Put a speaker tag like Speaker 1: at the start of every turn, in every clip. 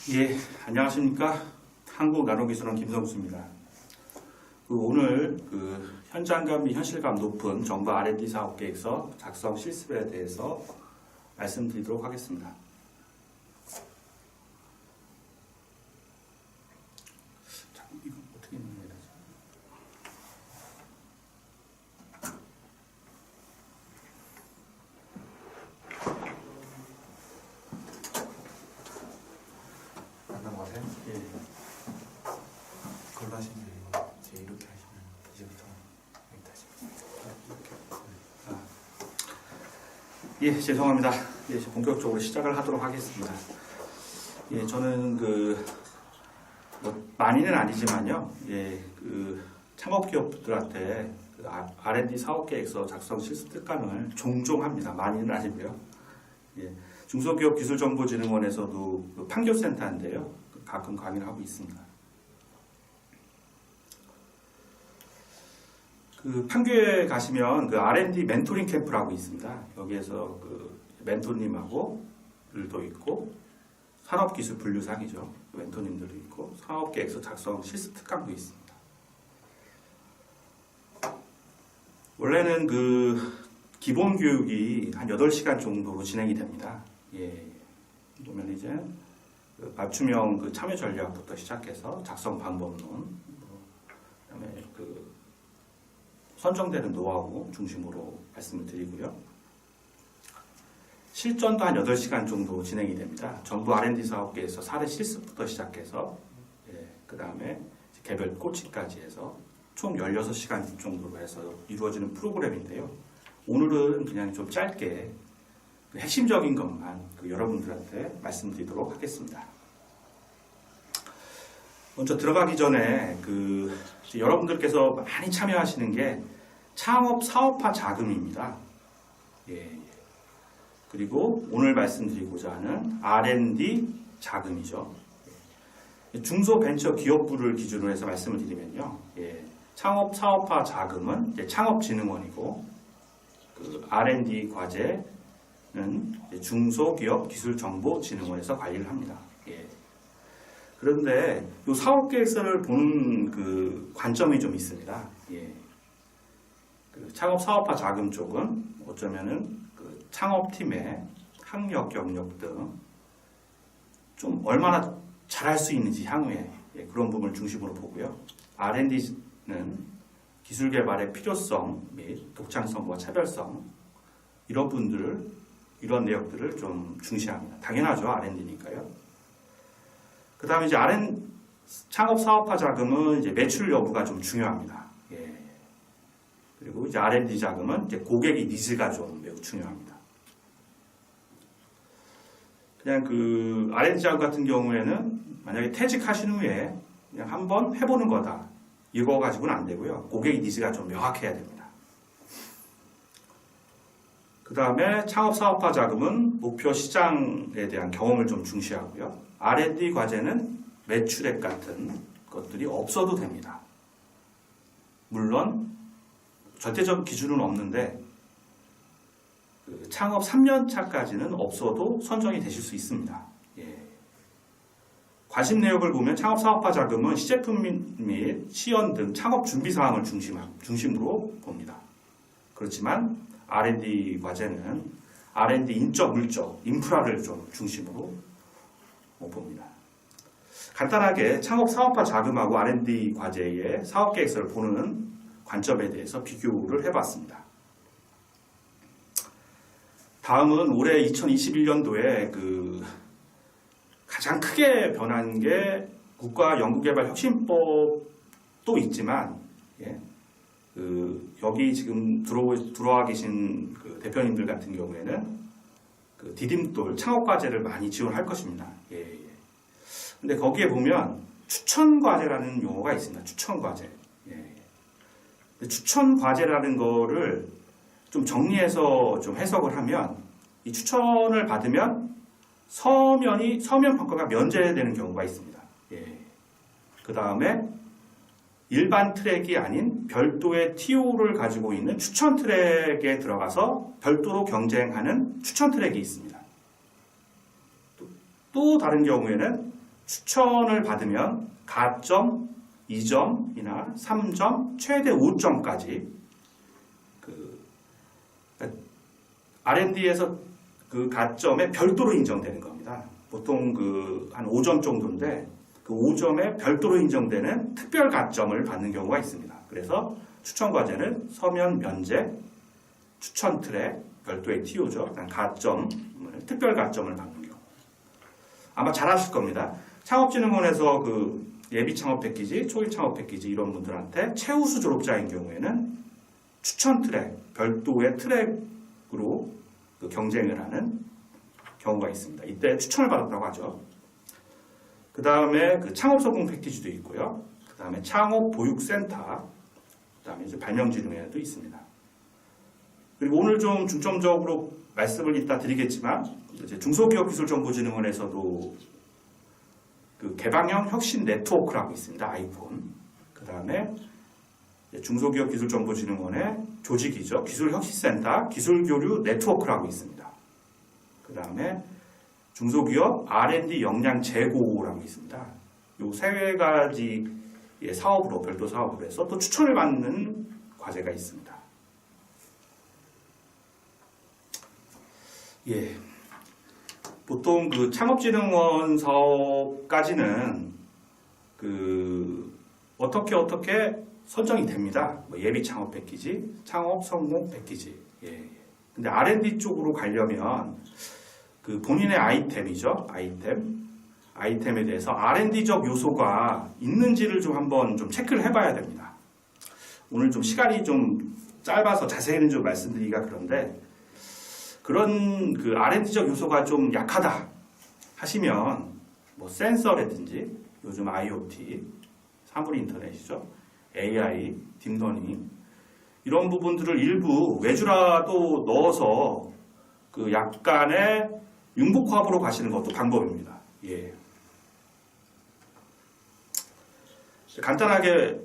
Speaker 1: 예, 안녕하십니까. 한국나노기술원 김성수입니다. 오늘 현장감 및 현실감 높은 정부 R&D 사업계획서 작성 실습에 대해서 말씀드리도록 하겠습니다. 자, 이거 어떻게 넣어야 되지?
Speaker 2: 안 넘어가세요?
Speaker 1: 예.
Speaker 2: 그걸로 하시면 이거 이제 이렇게 하시면 이제부터 여기 다시.
Speaker 1: 예, 죄송합니다. 예, 본격적으로 시작을 하도록 하겠습니다. 예, 저는 많이는 아니지만요. 예, 창업기업들한테 R&D 사업계획서 작성 실습 특강을 종종 합니다. 많이는 아니고요. 예, 중소기업기술정보진흥원에서도 판교센터인데요. 가끔 강의를 하고 있습니다. 판교에 가시면 R&D 멘토링 캠프라고 있습니다. 여기에서 멘토님하고들도 있고 산업기술 분류상이죠. 멘토님들도 있고 사업계획서 작성 실습 특강도 있습니다. 원래는 기본 교육이 한 8시간 정도로 진행이 됩니다. 예. 보면 이제 맞춤형 참여 전략부터 시작해서 작성 방법론, 그다음에 선정되는 노하우 중심으로 말씀을 드리고요. 실전도 한 8시간 정도 진행이 됩니다. 정부 R&D 사업계에서 사례 실습부터 시작해서 그 다음에 개별 코칭까지 해서 총 16시간 정도로 해서 이루어지는 프로그램인데요. 오늘은 그냥 좀 짧게 핵심적인 것만 여러분들한테 말씀드리도록 하겠습니다. 먼저 들어가기 전에 여러분들께서 많이 참여하시는 게 창업 사업화 자금입니다. 예. 그리고 오늘 말씀드리고자 하는 R&D 자금이죠. 중소벤처기업부를 기준으로 해서 말씀을 드리면요. 예. 창업 사업화 자금은 창업진흥원이고 R&D 과제는 중소기업기술정보진흥원에서 관리를 합니다. 예. 그런데 이 사업계획서를 보는 관점이 좀 있습니다. 예. 창업 사업화 자금 쪽은 어쩌면은 창업팀의 학력, 경력 등 좀 얼마나 잘할 수 있는지 향후에 그런 부분을 중심으로 보고요. R&D는 기술 개발의 필요성 및 독창성과 차별성 이런 내역들을 좀 중시합니다. 당연하죠. R&D니까요. 그 다음에 이제 창업 사업화 자금은 이제 매출 여부가 좀 중요합니다. 예. 그리고 이제 R&D 자금은 이제 고객의 니즈가 좀 매우 중요합니다. 그냥 R&D 자금 같은 경우에는 만약에 퇴직하신 후에 그냥 한번 해보는 거다. 이거 가지고는 안 되고요. 고객의 니즈가 좀 명확해야 됩니다. 그 다음에 창업 사업화 자금은 목표 시장에 대한 경험을 좀 중시하고요. R&D 과제는 매출액 같은 것들이 없어도 됩니다. 물론 절대적 기준은 없는데 창업 3년 차까지는 없어도 선정이 되실 수 있습니다. 예. 관심 내역을 보면 창업 사업화 자금은 시제품 및 시연 등 창업 준비 사항을 중심으로 봅니다. 그렇지만 R&D 과제는 R&D 인적, 물적, 인프라를 좀 중심으로 봅니다. 간단하게 창업 사업화 자금하고 R&D 과제의 사업계획서를 보는 관점에 대해서 비교를 해봤습니다. 다음은 올해 2021년도에 가장 크게 변한 게 국가연구개발혁신법도 있지만 여기 지금 들어와 계신 대표님들 같은 경우에는 디딤돌 창업과제를 많이 지원할 것입니다. 근데 거기에 보면 추천과제라는 용어가 있습니다. 추천과제. 추천과제라는 거를 좀 정리해서 좀 해석을 하면 이 추천을 받으면 서면 평가가 면제되는 경우가 있습니다. 그 다음에 일반 트랙이 아닌 별도의 TO를 가지고 있는 추천 트랙에 들어가서 별도로 경쟁하는 추천 트랙이 있습니다. 또 다른 경우에는 추천을 받으면 가점 2점이나 3점, 최대 5점까지 R&D에서 그 가점에 별도로 인정되는 겁니다. 보통 한 5점 정도인데 그 5점에 별도로 인정되는 특별 가점을 받는 경우가 있습니다. 그래서 추천 과제는 서면 면제, 추천 트랙, 별도의 TO죠. 가점을, 특별 가점을 받는 경우. 아마 잘 아실 겁니다. 창업진흥원에서 그 예비 창업 패키지, 초기 창업 패키지 이런 분들한테 최우수 졸업자인 경우에는 추천 트랙, 별도의 트랙으로 그 경쟁을 하는 경우가 있습니다. 이때 추천을 받았다고 하죠. 그 다음에 그 창업 성공 패키지도 있고요. 그 다음에 창업 보육센터, 그 다음에 이제 발명진흥회도 있습니다. 그리고 오늘 좀 중점적으로 말씀을 이따 드리겠지만 이제 중소기업기술정보진흥원에서도 그 개방형 혁신 네트워크라고 있습니다. 아이콘. 그 다음에 중소기업기술정보진흥원의 조직이죠. 기술혁신센터 기술교류 네트워크라고 있습니다. 그 다음에 중소기업 R&D 역량 제고라고 있습니다. 요 세 가지의 사업으로 별도 사업으로 해서 또 추천을 받는 과제가 있습니다. 예. 보통 그 창업진흥원 사업까지는 그 어떻게 선정이 됩니다. 뭐 예비 창업 패키지, 창업 성공 패키지. 예. 근데 R&D 쪽으로 가려면 그 본인의 아이템이죠. 아이템에 대해서 R&D적 요소가 있는지를 좀 한번 좀 체크를 해봐야 됩니다. 오늘 좀 시간이 좀 짧아서 자세히는 좀 말씀드리기가 그런데 그런 그 R&D적 요소가 좀 약하다 하시면 뭐 센서라든지 요즘 IoT, 사물 인터넷이죠. AI, 딥러닝 이런 부분들을 일부 외주라도 넣어서 그 약간의 융복합으로 가시는 것도 방법입니다. 예. 간단하게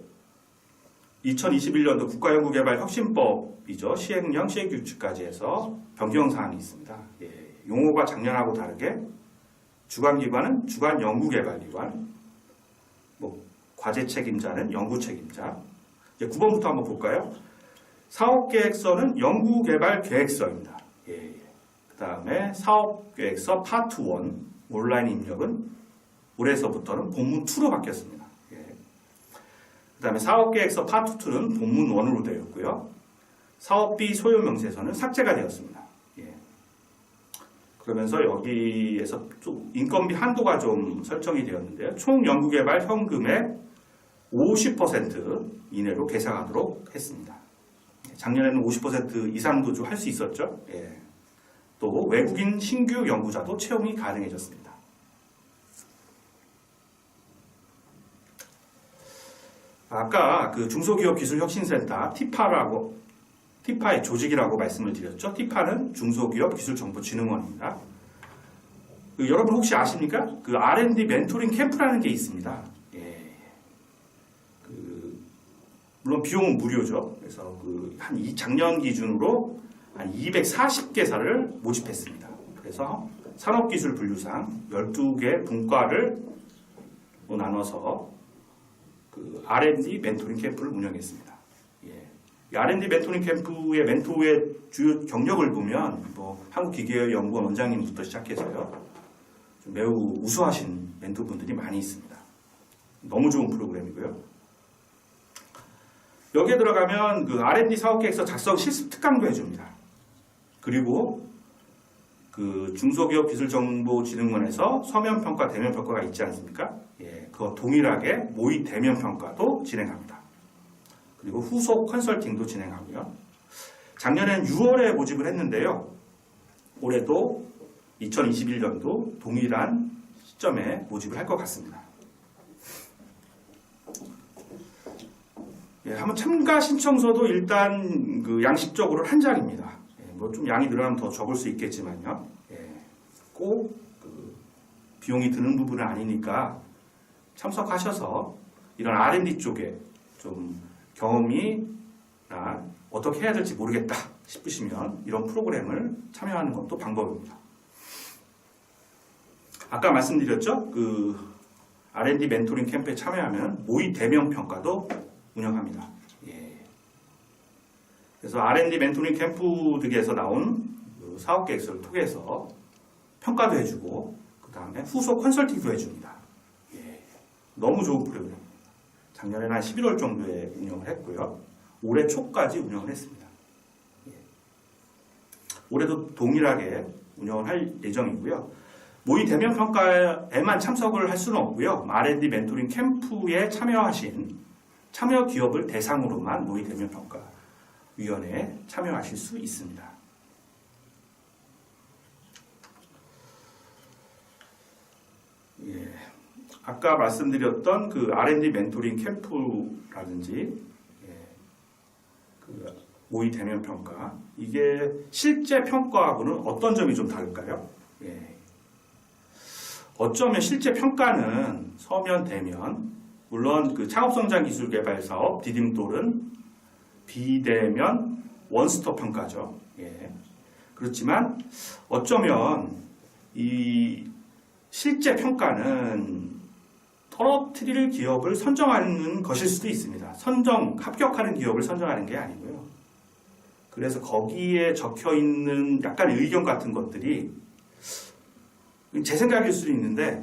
Speaker 1: 2021년도 국가연구개발혁신법이죠. 시행령, 시행규칙까지 해서 변경사항이 있습니다. 예. 용어가 작년하고 다르게 주관기관은 주관연구개발기관, 뭐 과제 책임자는 연구 책임자. 이제 9번부터 한번 볼까요? 사업계획서는 연구개발계획서입니다. 예. 그 다음에 사업계획서 파트 1 온라인 입력은 올해서부터는 본문 2로 바뀌었습니다. 예. 그 다음에 사업계획서 파트 2는 본문 1으로 되어 있고요. 사업비 소요명세서는 삭제가 되었습니다. 예. 그러면서 여기에서 좀 인건비 한도가 좀 설정이 되었는데요. 총 연구개발 현금의 50% 이내로 계상하도록 했습니다. 작년에는 50% 이상도 좀 할 수 있었죠. 예. 또 외국인 신규 연구자도 채용이 가능해졌습니다. 아까 그 중소기업기술혁신센터 티파의 조직이라고 말씀을 드렸죠. 티파는 중소기업기술정보진흥원입니다. 여러분 혹시 아십니까? 그 R&D 멘토링 캠프라는 게 있습니다. 예. 물론 비용은 무료죠. 그래서 한 작년 기준으로 한 240개사를 모집했습니다. 그래서 산업기술 분류상 12개 분과를 나눠서 그 R&D 멘토링 캠프를 운영했습니다. 예. 이 R&D 멘토링 캠프의 멘토의 주요 경력을 보면 뭐 한국기계연구원 원장님부터 시작해서요. 좀 매우 우수하신 멘토분들이 많이 있습니다. 너무 좋은 프로그램이고요. 여기에 들어가면 그 R&D 사업계획서 작성 실습 특강도 해줍니다. 그리고 그 중소기업기술정보진흥원에서 서면평가, 대면평가가 있지 않습니까? 예, 그거 동일하게 모의 대면평가도 진행합니다. 그리고 후속 컨설팅도 진행하고요. 작년엔 6월에 모집을 했는데요. 올해도 2021년도 동일한 시점에 모집을 할 것 같습니다. 예, 한번 참가 신청서도 일단 그 양식적으로 한 장입니다. 예, 뭐 좀 양이 늘어나면 더 적을 수 있겠지만요. 예, 꼭 그 비용이 드는 부분은 아니니까 참석하셔서 이런 R&D 쪽에 좀 경험이나 어떻게 해야 될지 모르겠다 싶으시면 이런 프로그램을 참여하는 것도 방법입니다. 아까 말씀드렸죠? 그 R&D 멘토링 캠프에 참여하면 모의 대면 평가도 운영합니다. 예. 그래서 R&D 멘토링 캠프 등에서 나온 그 사업 계획서를 통해서 평가도 해주고 그 다음에 후속 컨설팅도 해줍니다. 예. 너무 좋은 프로그램입니다. 작년에는 한 11월 정도에 운영을 했고요. 올해 초까지 운영을 했습니다. 예. 올해도 동일하게 운영을 할 예정이고요. 모의 대면 평가에만 참석을 할 수는 없고요. R&D 멘토링 캠프에 참여하신 참여 기업을 대상으로만 모의 대면 평가 위원회에 참여하실 수 있습니다. 예. 아까 말씀드렸던 그 R&D 멘토링 캠프라든지 그 모의 대면 평가 이게 실제 평가하고는 어떤 점이 좀 다를까요? 예. 어쩌면 실제 평가는 서면 대면 물론 그 창업성장기술개발사업 디딤돌은 비대면 원스톱 평가죠. 예. 그렇지만 어쩌면 이 실제 평가는 떨어뜨릴 기업을 선정하는 것일 수도 있습니다. 합격하는 기업을 선정하는 게 아니고요. 그래서 거기에 적혀 있는 약간의 의견 같은 것들이 제 생각일 수도 있는데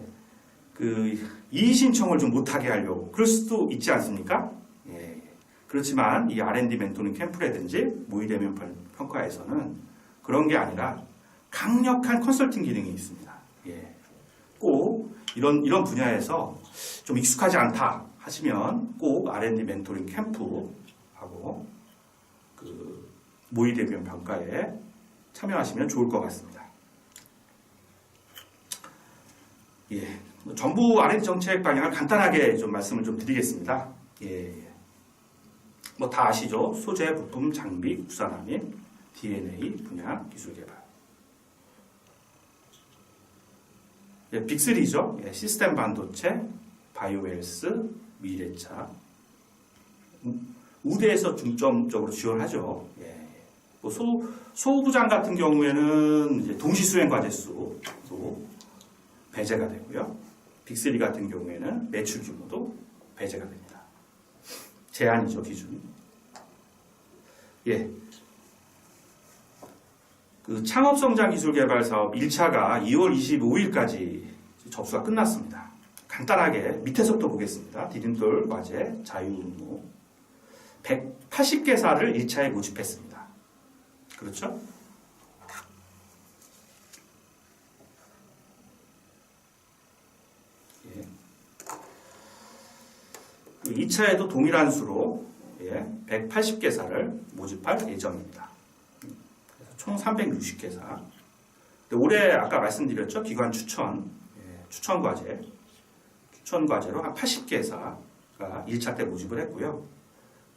Speaker 1: 그 이의 신청을 좀 못하게 하려고 그럴 수도 있지 않습니까? 예. 그렇지만 이 R&D 멘토링 캠프라든지 모의 대면 평가에서는 그런 게 아니라 강력한 컨설팅 기능이 있습니다. 예. 꼭 이런 분야에서 좀 익숙하지 않다 하시면 꼭 R&D 멘토링 캠프하고 그 모의 대면 평가에 참여하시면 좋을 것 같습니다. 예, 전부 R&D 정책 방향을 간단하게 좀 말씀을 좀 드리겠습니다. 예, 뭐 다 아시죠? 소재, 부품, 장비, 국산화 및 DNA 분야 기술 개발. 예, 빅3죠. 예, 시스템 반도체, 바이오헬스, 미래차. 우대에서 중점적으로 지원하죠. 예. 뭐 소부장 같은 경우에는 이제 동시 수행 과제 수도 배제가 되고요. 빅3 같은 경우에는 매출 규모도 배제가 됩니다. 제한이죠, 기준. 예. 그 창업성장기술개발 사업 1차가 2월 25일까지 접수가 끝났습니다. 간단하게 밑에서부터 보겠습니다. 디딤돌 과제, 자유근무 180개사를 1차에 모집했습니다. 그렇죠? 예. 2차에도 동일한 수로 180개사를 모집할 예정입니다. 총 360개사. 올해 아까 말씀드렸죠. 기관 추천 과제로 한 80개사가 1차 때 모집을 했고요.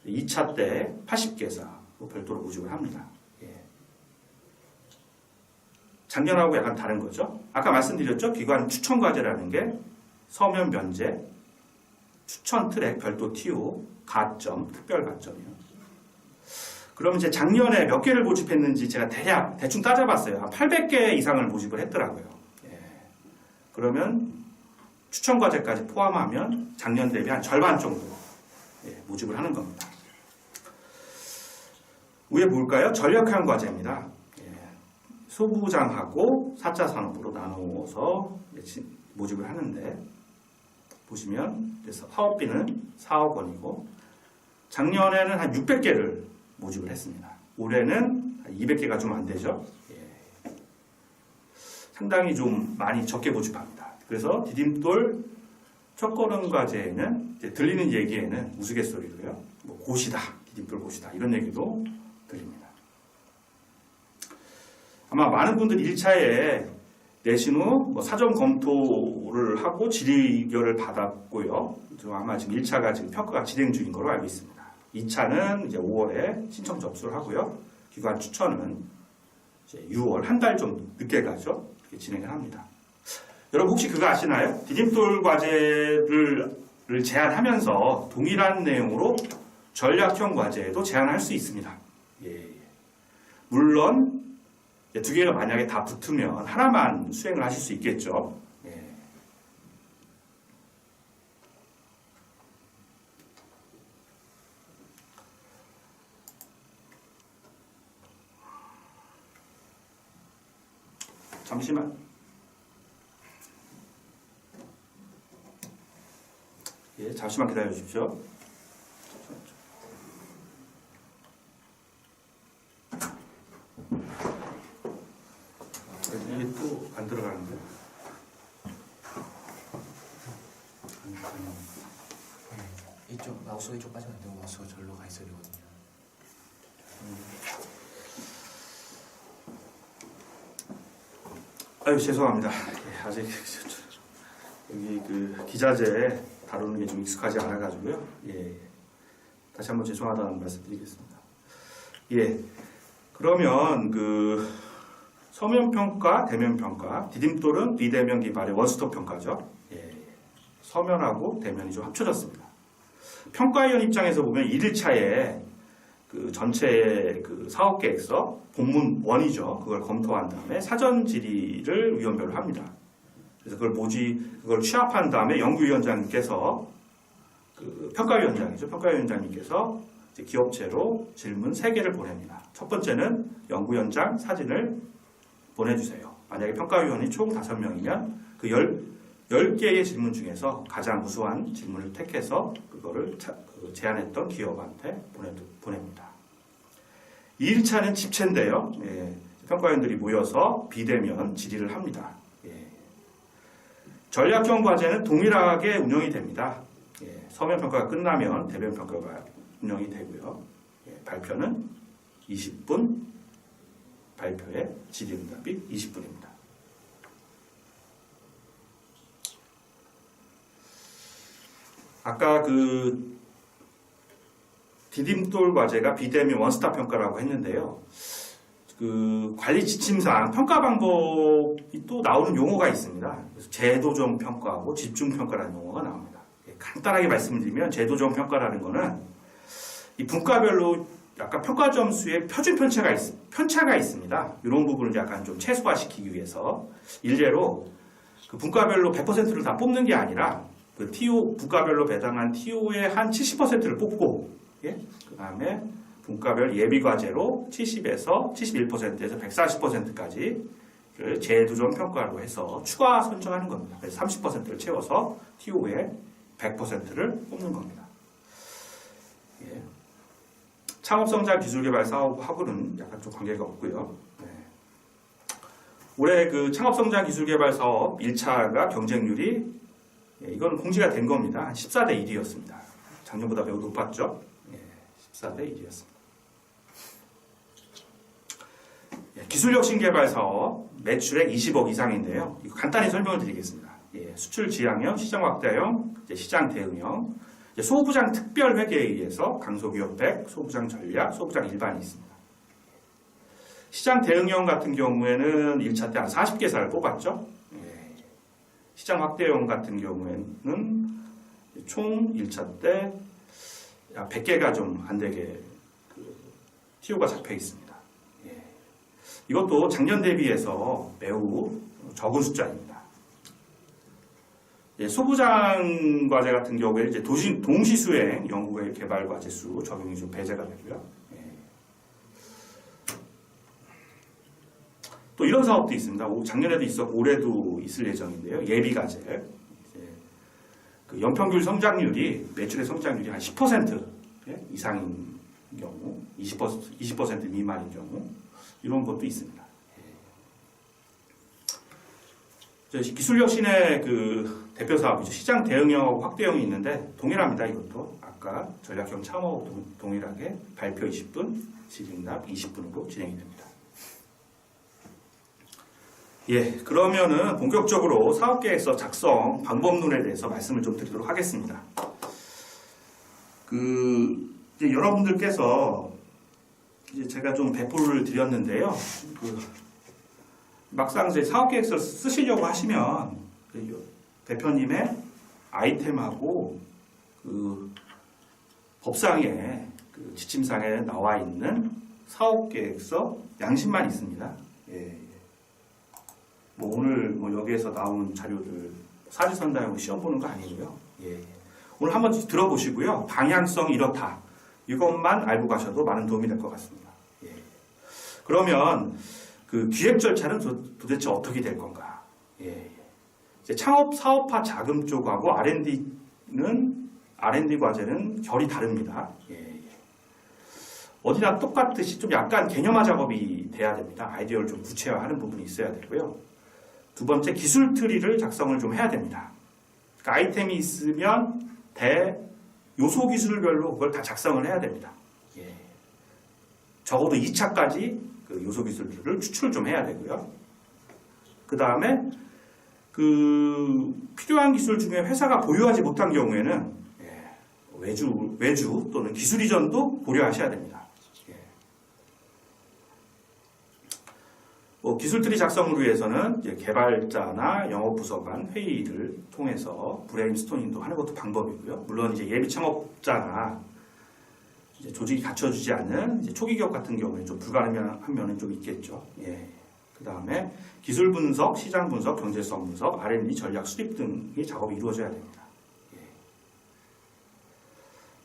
Speaker 1: 2차 때 80개사 별도로 모집을 합니다. 작년하고 약간 다른 거죠. 아까 말씀드렸죠. 기관 추천 과제라는 게 서면 면제, 추천 트랙, 별도 TO, 가점, 특별 가점이요. 그럼 이제 작년에 몇 개를 모집했는지 제가 대충 따져봤어요. 한 800개 이상을 모집을 했더라고요. 그러면 추천 과제까지 포함하면 작년 대비 한 절반 정도 모집을 하는 겁니다. 위에 뭘까요? 전략형 과제입니다. 소부장하고 4차 산업으로 나누어서 모집을 하는데 보시면 사업비는 4억 원이고 작년에는 한 600개를 모집을 했습니다. 올해는 200개가 좀 안 되죠. 상당히 좀 많이 적게 모집합니다. 그래서 디딤돌 첫걸음 과제에는 들리는 얘기에는 우스갯소리로요. 뭐 고시다, 디딤돌 고시다 이런 얘기도 들립니다. 아마 많은 분들이 1차에 내신 후 사전 검토를 하고 질의결을 받았고요. 아마 지금 1차가 지금 평가가 진행 중인 걸로 알고 있습니다. 2차는 이제 5월에 신청 접수를 하고요. 기관 추천은 이제 6월 한 달 정도 늦게 가죠. 이렇게 진행을 합니다. 여러분 혹시 그거 아시나요? 디딤돌 과제를 제안하면서 동일한 내용으로 전략형 과제에도 제안할 수 있습니다. 물론 두 개가 만약에 다 붙으면 하나만 수행을 하실 수 있겠죠. 잠시만. 예, 잠시만 기다려 주십시오. 이게 또 안 들어가는데.
Speaker 2: 이쪽 마우스가 이쪽 빠지면 안 되고 마우스가 절로 가 있어야 되거든요.
Speaker 1: 아유 죄송합니다. 예, 아직 여기 그 기자재 다루는 게 좀 익숙하지 않아가지고요. 예, 다시 한번 죄송하다는 말씀드리겠습니다. 예, 그러면 그 서면 평가, 대면 평가, 디딤돌은 비대면 기반의 원스톱 평가죠. 예, 서면하고 대면이 좀 합쳐졌습니다. 평가위원 입장에서 보면 1일차에 그 전체 그 사업 계획서 본문 1이죠. 그걸 검토한 다음에 사전 질의를 위원별로 합니다. 그래서 그걸 취합한 다음에 연구위원장님께서 그 평가위원장이죠. 평가위원장님께서 이제 기업체로 질문 3개를 보냅니다. 첫 번째는 연구위원장 사진을 보내주세요. 만약에 평가위원이 총 5명이면 그 10개의 질문 중에서 가장 우수한 질문을 택해서 그거를 제안했던 기업한테 보냅니다. 2일차는 집체인데요. 예, 평가위원들이 모여서 비대면 질의를 합니다. 예. 전략형 과제는 동일하게 운영이 됩니다. 예, 서면 평가가 끝나면 대면 평가가 운영이 되고요. 예, 발표는 20분, 발표에 질의응답이 20분입니다. 아까 그 디딤돌 과제가 비대면 원스톱 평가라고 했는데요. 그 관리 지침상 평가 방법이 또 나오는 용어가 있습니다. 그래서 제도적 평가하고 집중 평가라는 용어가 나옵니다. 간단하게 말씀드리면 제도적 평가라는 거는 이 분과별로 약간 평가 점수에 표준 편차가 있습니다. 이런 부분을 약간 좀 최소화시키기 위해서 일례로 그 분과별로 100%를 다 뽑는 게 아니라 그 TO 분과별로 배당한 TO의 한 70%를 뽑고, 예? 그 다음에 분과별 예비 과제로 70에서 71%에서 140%까지 제도적 평가로 해서 추가 선정하는 겁니다. 그래서 30%를 채워서 TO의 100%를 뽑는 겁니다. 예. 창업성장 기술개발 사업하고는 약간 좀 관계가 없고요. 네. 올해 그 창업성장 기술개발 사업 1차가 경쟁률이 이건 공지가 된 겁니다. 14대 1이었습니다. 작년보다 매우 높았죠. 14대 1이었습니다. 기술혁신개발 사업 매출액 20억 이상인데요. 이거 간단히 설명을 드리겠습니다. 수출 지향형, 시장 확대형, 시장 대응형, 소부장 특별회계에 의해서 강소기업 100, 소부장 전략, 소부장 일반이 있습니다. 시장 대응형 같은 경우에는 1차 때 한 40개사를 뽑았죠. 시장 확대형 같은 경우에는 총 1차 때 100개가 좀 안 되게 TO가 잡혀 있습니다. 이것도 작년 대비해서 매우 적은 숫자입니다. 소부장 과제 같은 경우에 이제 동시수행 연구개발 과제 수 적용이 좀 배제가 되고요. 또 이런 사업도 있습니다. 작년에도 있었고 올해도 있을 예정인데요. 예비 과제. 그 연평균 성장률이 매출의 성장률이 한 10% 이상인 경우, 20% 미만인 경우 이런 것도 있습니다. 기술혁신의 그 대표 사업이죠. 시장 대응형, 확대형이 있는데 동일합니다. 이것도 아까 전략형 참호 동일하게 발표 20분, 질의응답 20분으로 진행이 됩니다. 그러면은 본격적으로 사업계획서 작성 방법론에 대해서 말씀을 좀 드리도록 하겠습니다. 이제 여러분들께서 이제 제가 좀 배포를 드렸는데요. 막상 이제 사업계획서 쓰시려고 하시면 대표님의 아이템하고 법상에 지침상에 나와 있는 사업계획서 양식만 있습니다. 오늘 여기에서 나온 자료들 사지선다형 시험 보는 거 아니고요. 오늘 한번 들어보시고요. 방향성 이렇다. 이것만 알고 가셔도 많은 도움이 될 것 같습니다. 그러면 그 기획 절차는 도대체 어떻게 될 건가? 예. 이제 창업 사업화 자금 쪽하고 R&D 과제는 결이 다릅니다. 예. 어디나 똑같듯이 좀 약간 개념화 작업이 돼야 됩니다. 아이디어를 좀 구체화하는 부분이 있어야 되고요. 두 번째, 기술 트리를 작성을 좀 해야 됩니다. 그러니까 아이템이 있으면 요소 기술별로 그걸 다 작성을 해야 됩니다. 예. 적어도 2차까지 그 요소 기술들을 추출을 좀 해야 되고요. 그 다음에 그 필요한 기술 중에 회사가 보유하지 못한 경우에는 외주 또는 기술 이전도 고려하셔야 됩니다. 기술 트리 작성을 위해서는 이제 개발자나 영업부서 간 회의를 통해서 브레인스토닝도 하는 것도 방법이고요. 물론 이제 예비 창업자나 이제 조직이 갖춰주지 않는 이제 초기 기업 같은 경우에 좀 불가능한 면은 좀 있겠죠. 예. 그 다음에 기술 분석, 시장 분석, 경제성 분석, R&D 전략 수립 등의 작업이 이루어져야 됩니다. 예.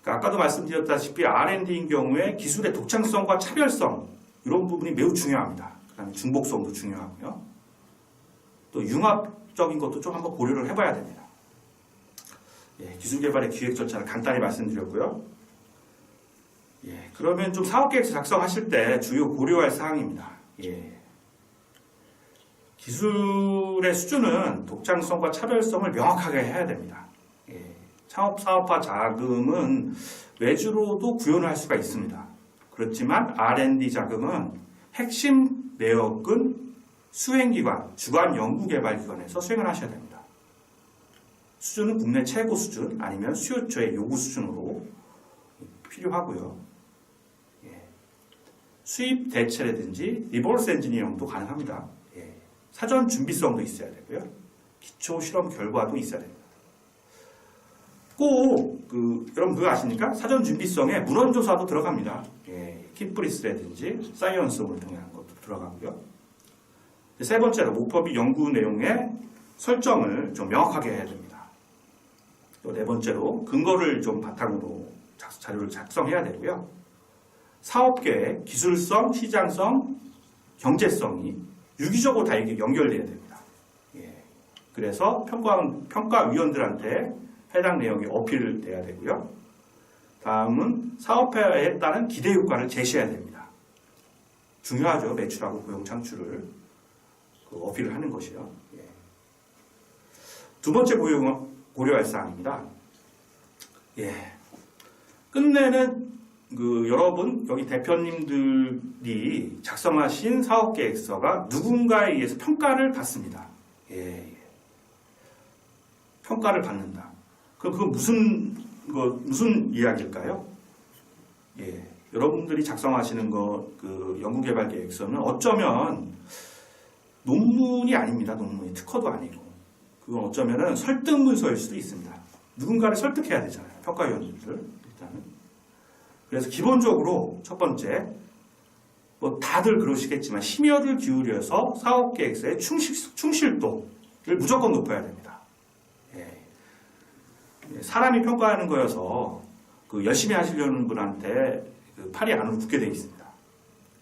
Speaker 1: 그러니까 아까도 말씀드렸다시피 R&D인 경우에 기술의 독창성과 차별성 이런 부분이 매우 중요합니다. 그다음에 중복성도 중요하고요. 또 융합적인 것도 좀 한번 고려를 해봐야 됩니다. 예, 기술 개발의 기획 절차를 간단히 말씀드렸고요. 예, 그러면 좀 사업계획 작성하실 때 주요 고려할 사항입니다. 예. 기술의 수준은 독창성과 차별성을 명확하게 해야 됩니다. 예. 창업 사업화 자금은 외주로도 구현을 할 수가 있습니다. 그렇지만 R&D 자금은 핵심 내역은 수행기관, 주관 연구개발기관에서 수행을 하셔야 됩니다. 수준은 국내 최고 수준 아니면 수요처의 요구 수준으로 필요하고요. 예. 수입 대체라든지 리버스 엔지니어링도 가능합니다. 예. 사전 준비성도 있어야 되고요. 기초 실험 결과도 있어야 됩니다. 꼭 여러분 그거 아십니까? 사전 준비성에 문헌조사도 들어갑니다. 예. 키프리스라든지 사이언스를 통한 것도 들어가고요. 세 번째로 목표비 연구 내용의 설정을 좀 명확하게 해야 됩니다. 또 네 번째로 근거를 좀 바탕으로 자료를 작성해야 되고요. 사업계획, 기술성, 시장성, 경제성이 유기적으로 다 이게 연결돼야 됩니다. 예. 그래서 평가위원들한테 해당 내용이 어필돼야 되고요. 다음은 사업화에 따른 기대 효과를 제시해야 됩니다. 중요하죠. 매출하고 고용 창출을 어필을 하는 것이요. 예. 두 번째 고려할 사항입니다. 예. 끝내는 여러분 여기 대표님들이 작성하신 사업계획서가 누군가에 의해서 평가를 받습니다. 예. 평가를 받는다. 그럼 그건 무슨 이야기일까요? 예. 여러분들이 작성하시는 연구개발 계획서는 어쩌면 논문이 아닙니다. 논문이 특허도 아니고. 그건 어쩌면은 설득 문서일 수도 있습니다. 누군가를 설득해야 되잖아요. 평가위원들 일단은. 그래서 기본적으로 첫 번째, 다들 그러시겠지만 심혈을 기울여서 사업계획서의 충실도를 무조건 높여야 됩니다. 예. 사람이 평가하는 거여서 열심히 하시려는 분한테 팔이 안으로 붙게 되어 있습니다.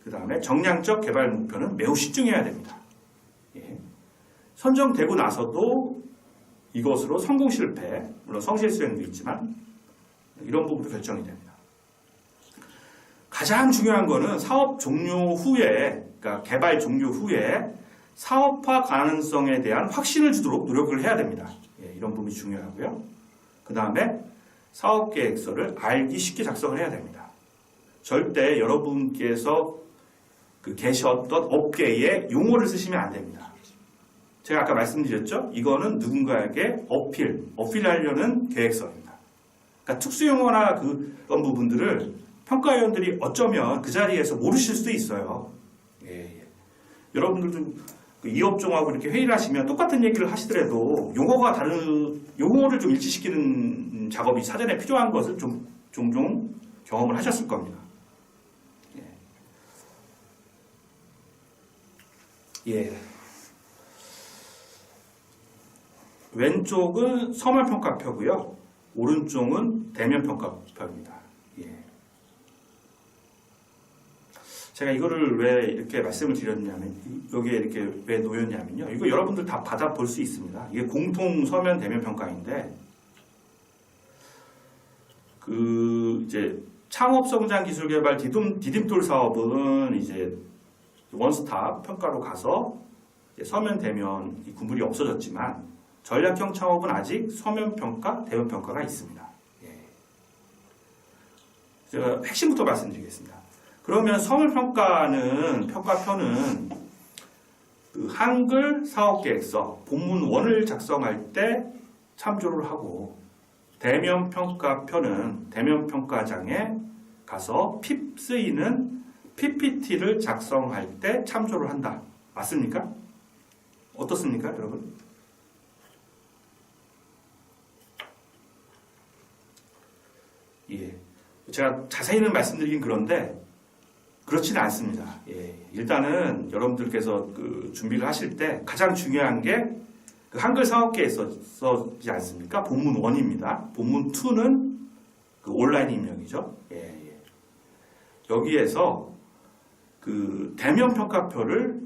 Speaker 1: 그 다음에 정량적 개발 목표는 매우 신중해야 됩니다. 예. 선정되고 나서도 이것으로 성공 실패, 물론 성실 수행도 있지만 이런 부분도 결정이 됩니다. 가장 중요한 거는 사업 종료 후에, 그러니까 개발 종료 후에 사업화 가능성에 대한 확신을 주도록 노력을 해야 됩니다. 예, 이런 부분이 중요하고요. 그 다음에 사업계획서를 알기 쉽게 작성을 해야 됩니다. 절대 여러분께서 계셨던 업계에 용어를 쓰시면 안 됩니다. 제가 아까 말씀드렸죠? 이거는 누군가에게 어필하려는 계획서입니다. 그러니까 특수용어나 그런 부분들을 평가위원들이 어쩌면 그 자리에서 모르실 수도 있어요. 예. 여러분들도 이 업종하고 이렇게 회의를 하시면 똑같은 얘기를 하시더라도 용어를 좀 일치시키는 작업이 사전에 필요한 것을 좀 종종 경험을 하셨을 겁니다. 예. 왼쪽은 서면평가표고요. 오른쪽은 대면평가표입니다. 예. 제가 이거를 왜 이렇게 말씀을 드렸냐면, 여기에 이렇게 왜 놓였냐면요. 이거 여러분들 다 받아볼 수 있습니다. 이게 공통 서면 대면 평가인데, 이제 창업성장기술개발 디딤돌 사업은 이제 원스톱 평가로 가서 이제 서면 대면 이 구분이 없어졌지만, 전략형 창업은 아직 서면 평가, 대면 평가가 있습니다. 예. 제가 핵심부터 말씀드리겠습니다. 그러면 서면 평가는 평가표는 그 한글 사업계획서 본문 1을 작성할 때 참조를 하고, 대면 평가표는 대면 평가장에 가서 쓰이는 PPT를 작성할 때 참조를 한다. 맞습니까? 어떻습니까, 여러분? 예. 제가 자세히는 말씀드리긴 그런데 그렇지는 않습니다. 예. 일단은 여러분들께서 그 준비를 하실 때 가장 중요한 게 그 한글 사업계획서지 않습니까? 본문 1입니다. 본문 2는 그 온라인 입력이죠. 예, 예. 여기에서 그 대면 평가표를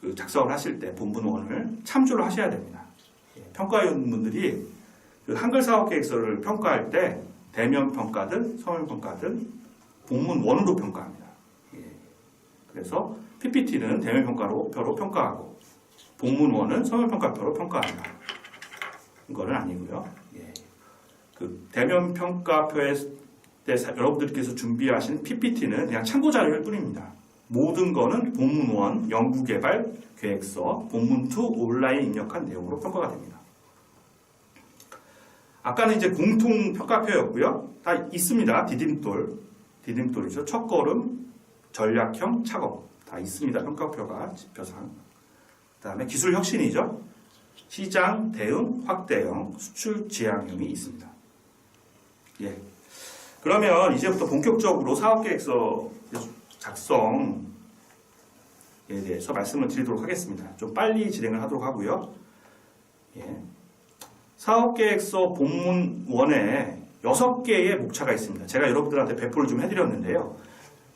Speaker 1: 그 작성을 하실 때 본문 1을 참조를 하셔야 됩니다. 예. 평가위원분들이 그 한글 사업계획서를 평가할 때 대면 평가든 서면 평가든 본문 1으로 평가합니다. 예. 그래서 PPT는 대면 평가표로 평가하고 본문 1은 서면 평가표로 평가한다. 이거는 아니고요. 예. 그 대면 평가표에 때 여러분들께서 준비하신 PPT는 그냥 참고 자료일 뿐입니다. 모든 거는 본문 1 연구개발 계획서, 본문 2 온라인 입력한 내용으로 평가가 됩니다. 아까는 이제 공통 평가표였고요. 다 있습니다. 디딤돌이죠. 첫걸음, 전략형, 작업 다 있습니다. 평가표가 지표상. 그 다음에 기술 혁신이죠. 시장, 대응, 확대형, 수출 지향형이 있습니다. 예. 그러면 이제부터 본격적으로 사업계획서 작성에 대해서 말씀을 드리도록 하겠습니다. 좀 빨리 진행을 하도록 하고요. 예. 사업계획서 본문 1에 6개의 목차가 있습니다. 제가 여러분들한테 배포를 좀 해드렸는데요.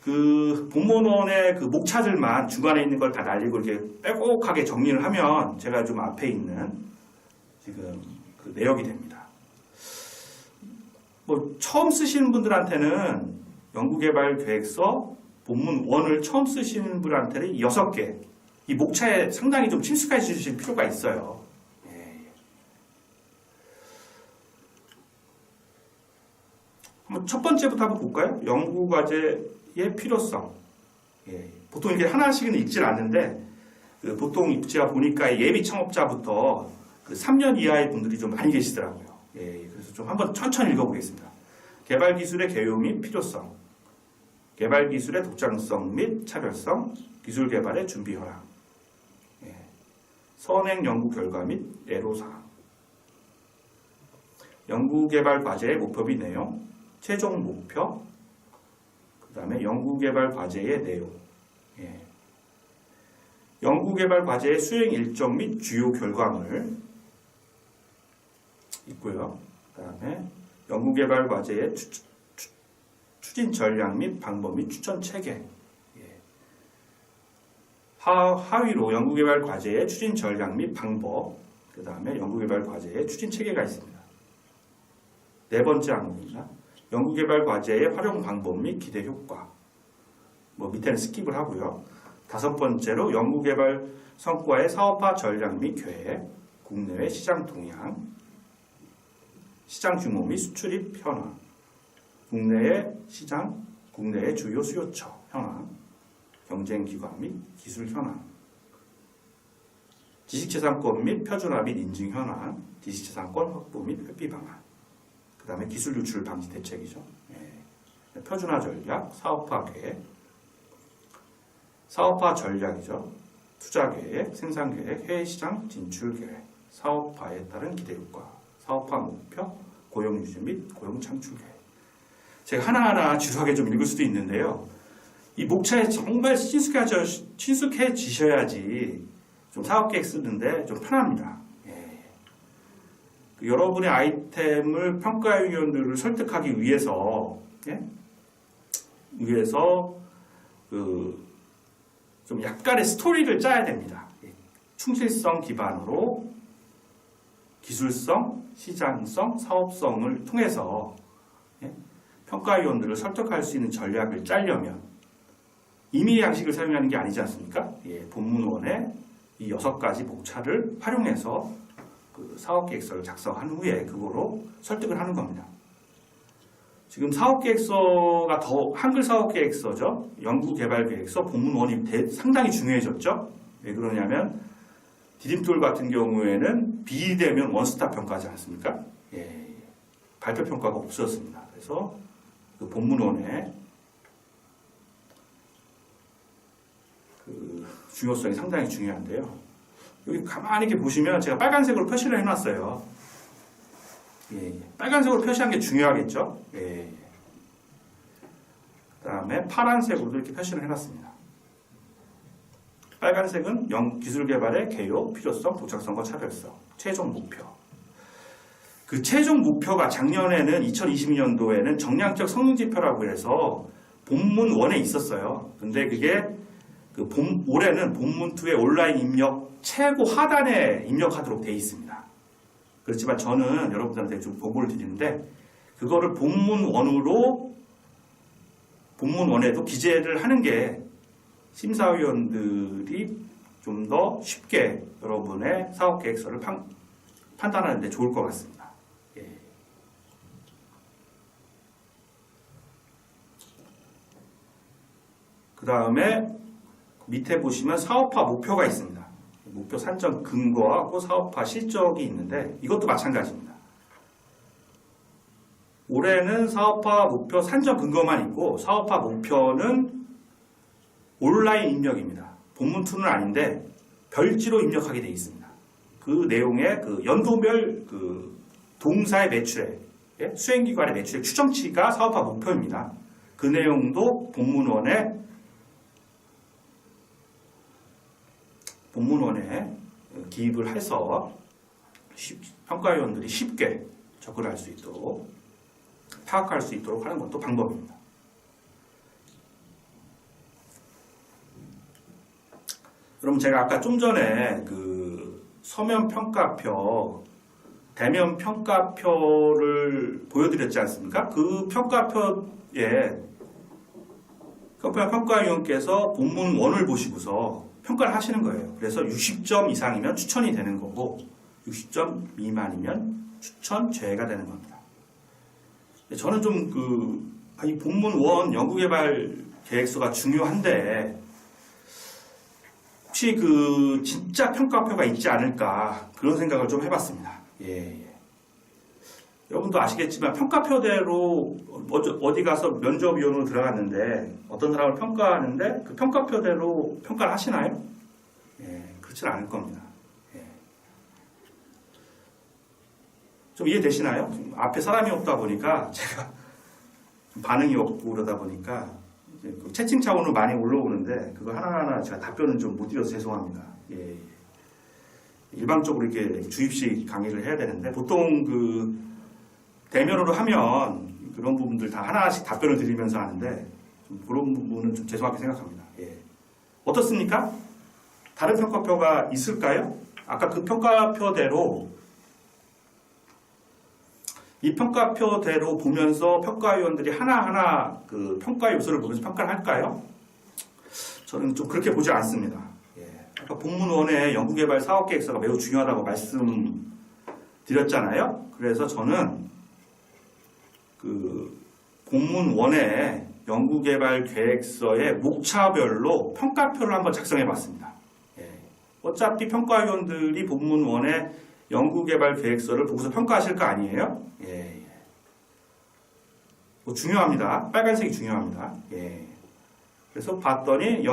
Speaker 1: 그 본문 1의 그 목차들만 중간에 있는 걸 다 날리고 이렇게 빼곡하게 정리를 하면 제가 좀 앞에 있는 지금 그 내역이 됩니다. 뭐 처음 쓰시는 분들한테는 연구개발 계획서 본문 1을 처음 쓰시는 분한테는 6개 이 목차에 상당히 좀 친숙해지실 필요가 있어요. 한번 첫 번째부터 한번 볼까요? 연구과제의 필요성. 예, 보통 이게 하나씩은 읽질 않는데 보통 제가 보니까 예비 창업자부터 그 3년 이하의 분들이 좀 많이 계시더라고요. 예, 그래서 좀 한번 천천히 읽어보겠습니다. 개발 기술의 개요 및 필요성, 개발 기술의 독창성 및 차별성, 기술 개발의 준비 현황, 예, 선행 연구 결과 및 애로사항, 연구 개발 과제의 목표 및 내용, 최종 목표, 그 다음에 연구개발 과제의 내용, 예. 연구개발 과제의 수행 일정 및 주요 결과물 있고요. 그 다음에 연구개발 과제의 추진 전략 및 방법 및 추천 체계, 예. 하위로 연구개발 과제의 추진 전략 및 방법, 그 다음에 연구개발 과제의 추진 체계가 있습니다. 네 번째 항목입니다. 연구개발 과제의 활용 방법 및 기대 효과. 뭐 밑에는 스킵을 하고요. 다섯 번째로 연구개발 성과의 사업화 전략 및 계획, 국내외 시장 동향, 시장 규모 및 수출입 현황, 국내의 시장, 국내의 주요 수요처 현황, 경쟁 기관 및 기술 현황, 지식재산권 및 표준화 및 인증 현황, 지식재산권 확보 및 회피 방안. 그 다음에 기술 유출 방지 대책이죠. 예. 표준화 전략, 사업화 계획, 사업화 전략이죠. 투자 계획, 생산 계획, 해외 시장 진출 계획, 사업화에 따른 기대 효과, 사업화 목표, 고용 유지 및 고용 창출 계획. 제가 하나하나 지루하게 좀 읽을 수도 있는데요. 이 목차에 정말 친숙해지셔야지 좀 사업 계획 쓰는데 좀 편합니다. 여러분의 아이템을 평가위원들을 설득하기 위해서, 예? 위해서 그 좀 약간의 스토리를 짜야 됩니다. 충실성 기반으로 기술성, 시장성, 사업성을 통해서 평가위원들을 설득할 수 있는 전략을 짜려면 임의 양식을 사용하는 게 아니지 않습니까? 본문원의 이 6가지 목차를 활용해서 그 사업계획서를 작성한 후에 그거로 설득을 하는 겁니다. 지금 사업계획서가 더 한글 사업계획서죠. 연구개발계획서 본문원이 상당히 중요해졌죠. 왜 그러냐면 디딤돌 같은 경우에는 비대면 원스톱 평가하지 않습니까? 발표 평가가 없었습니다. 그래서 그 본문원의 그 중요성이 상당히 중요한데요. 여기 가만히 이렇게 보시면 제가 빨간색으로 표시를 해놨어요. 빨간색으로 표시한 게 중요하겠죠. 그 다음에 파란색으로도 이렇게 표시를 해놨습니다. 빨간색은 기술개발의 개요, 필요성, 도착성과 차별성, 최종 목표. 그 최종 목표가 작년에는 2022년도에는 정량적 성능지표라고 해서 본문 1에 있었어요. 근데 그게 올해는 본문 2의 온라인 입력 최고 하단에 입력하도록 되어 있습니다. 그렇지만 저는 여러분들한테 좀 보고를 드리는데 그거를 본문 1에도 기재를 하는 게 심사위원들이 좀 더 쉽게 여러분의 사업계획서를 판단하는 데 좋을 것 같습니다. 그 다음에 밑에 보시면 사업화 목표가 있습니다. 목표 산정 근거하고 사업화 실적이 있는데 이것도 마찬가지입니다. 올해는 사업화 목표 산정 근거만 있고 사업화 목표는 온라인 입력입니다. 본문 2는 아닌데 별지로 입력하게 되어 있습니다. 그 내용의 그 연도별 그 동사의 매출액, 수행기관의 매출액 추정치가 사업화 목표입니다. 그 내용도 본문원에 기입을 해서 평가위원들이 쉽게 접근할 수 있도록 파악할 수 있도록 하는 것도 방법입니다. 여러분 제가 아까 좀 전에 그 서면 평가표, 대면 평가표를 보여드렸지 않습니까? 그 평가표에 평가위원께서 본문 1을 보시고서 평가를 하시는 거예요. 그래서 60점 이상이면 추천이 되는 거고 60점 미만이면 추천 제외가 되는 겁니다. 저는 좀 이 본문 1 연구개발 계획서가 중요한데 혹시 진짜 평가표가 있지 않을까 그런 생각을 좀 해봤습니다. 여러분도 아시겠지만 평가표대로 어디 가서 면접위원으로 들어갔는데 어떤 사람을 평가하는데 그 평가표대로 평가를 하시나요? 그렇지는 않을 겁니다. 좀 이해되시나요? 앞에 사람이 없다 보니까 제가 반응이 없고 그러다 보니까 채팅 차원으로 많이 올라오는데 그거 하나하나 제가 답변을 좀 못 드려서 죄송합니다. 일방적으로 이렇게 주입식 강의를 해야 되는데 보통 대면으로 하면 그런 부분들 다 하나씩 답변을 드리면서 하는데 그런 부분은 좀 죄송하게 생각합니다. 어떻습니까? 다른 평가표가 있을까요? 아까 그 평가표대로 이 평가표대로 보면서 평가위원들이 하나하나 그 평가 요소를 보면서 평가를 할까요? 저는 좀 그렇게 보지 않습니다. 아까 본문 1의 연구개발 사업계획서가 매우 중요하다고 말씀드렸잖아요. 그래서 저는 그 본문 1의 연구개발 계획서의 목차별로 평가표를 한번 작성해 봤습니다. 어차피 평가위원들이 본문 1의 연구개발 계획서를 보고서 평가하실 거 아니에요? 중요합니다. 빨간색이 중요합니다. 그래서 봤더니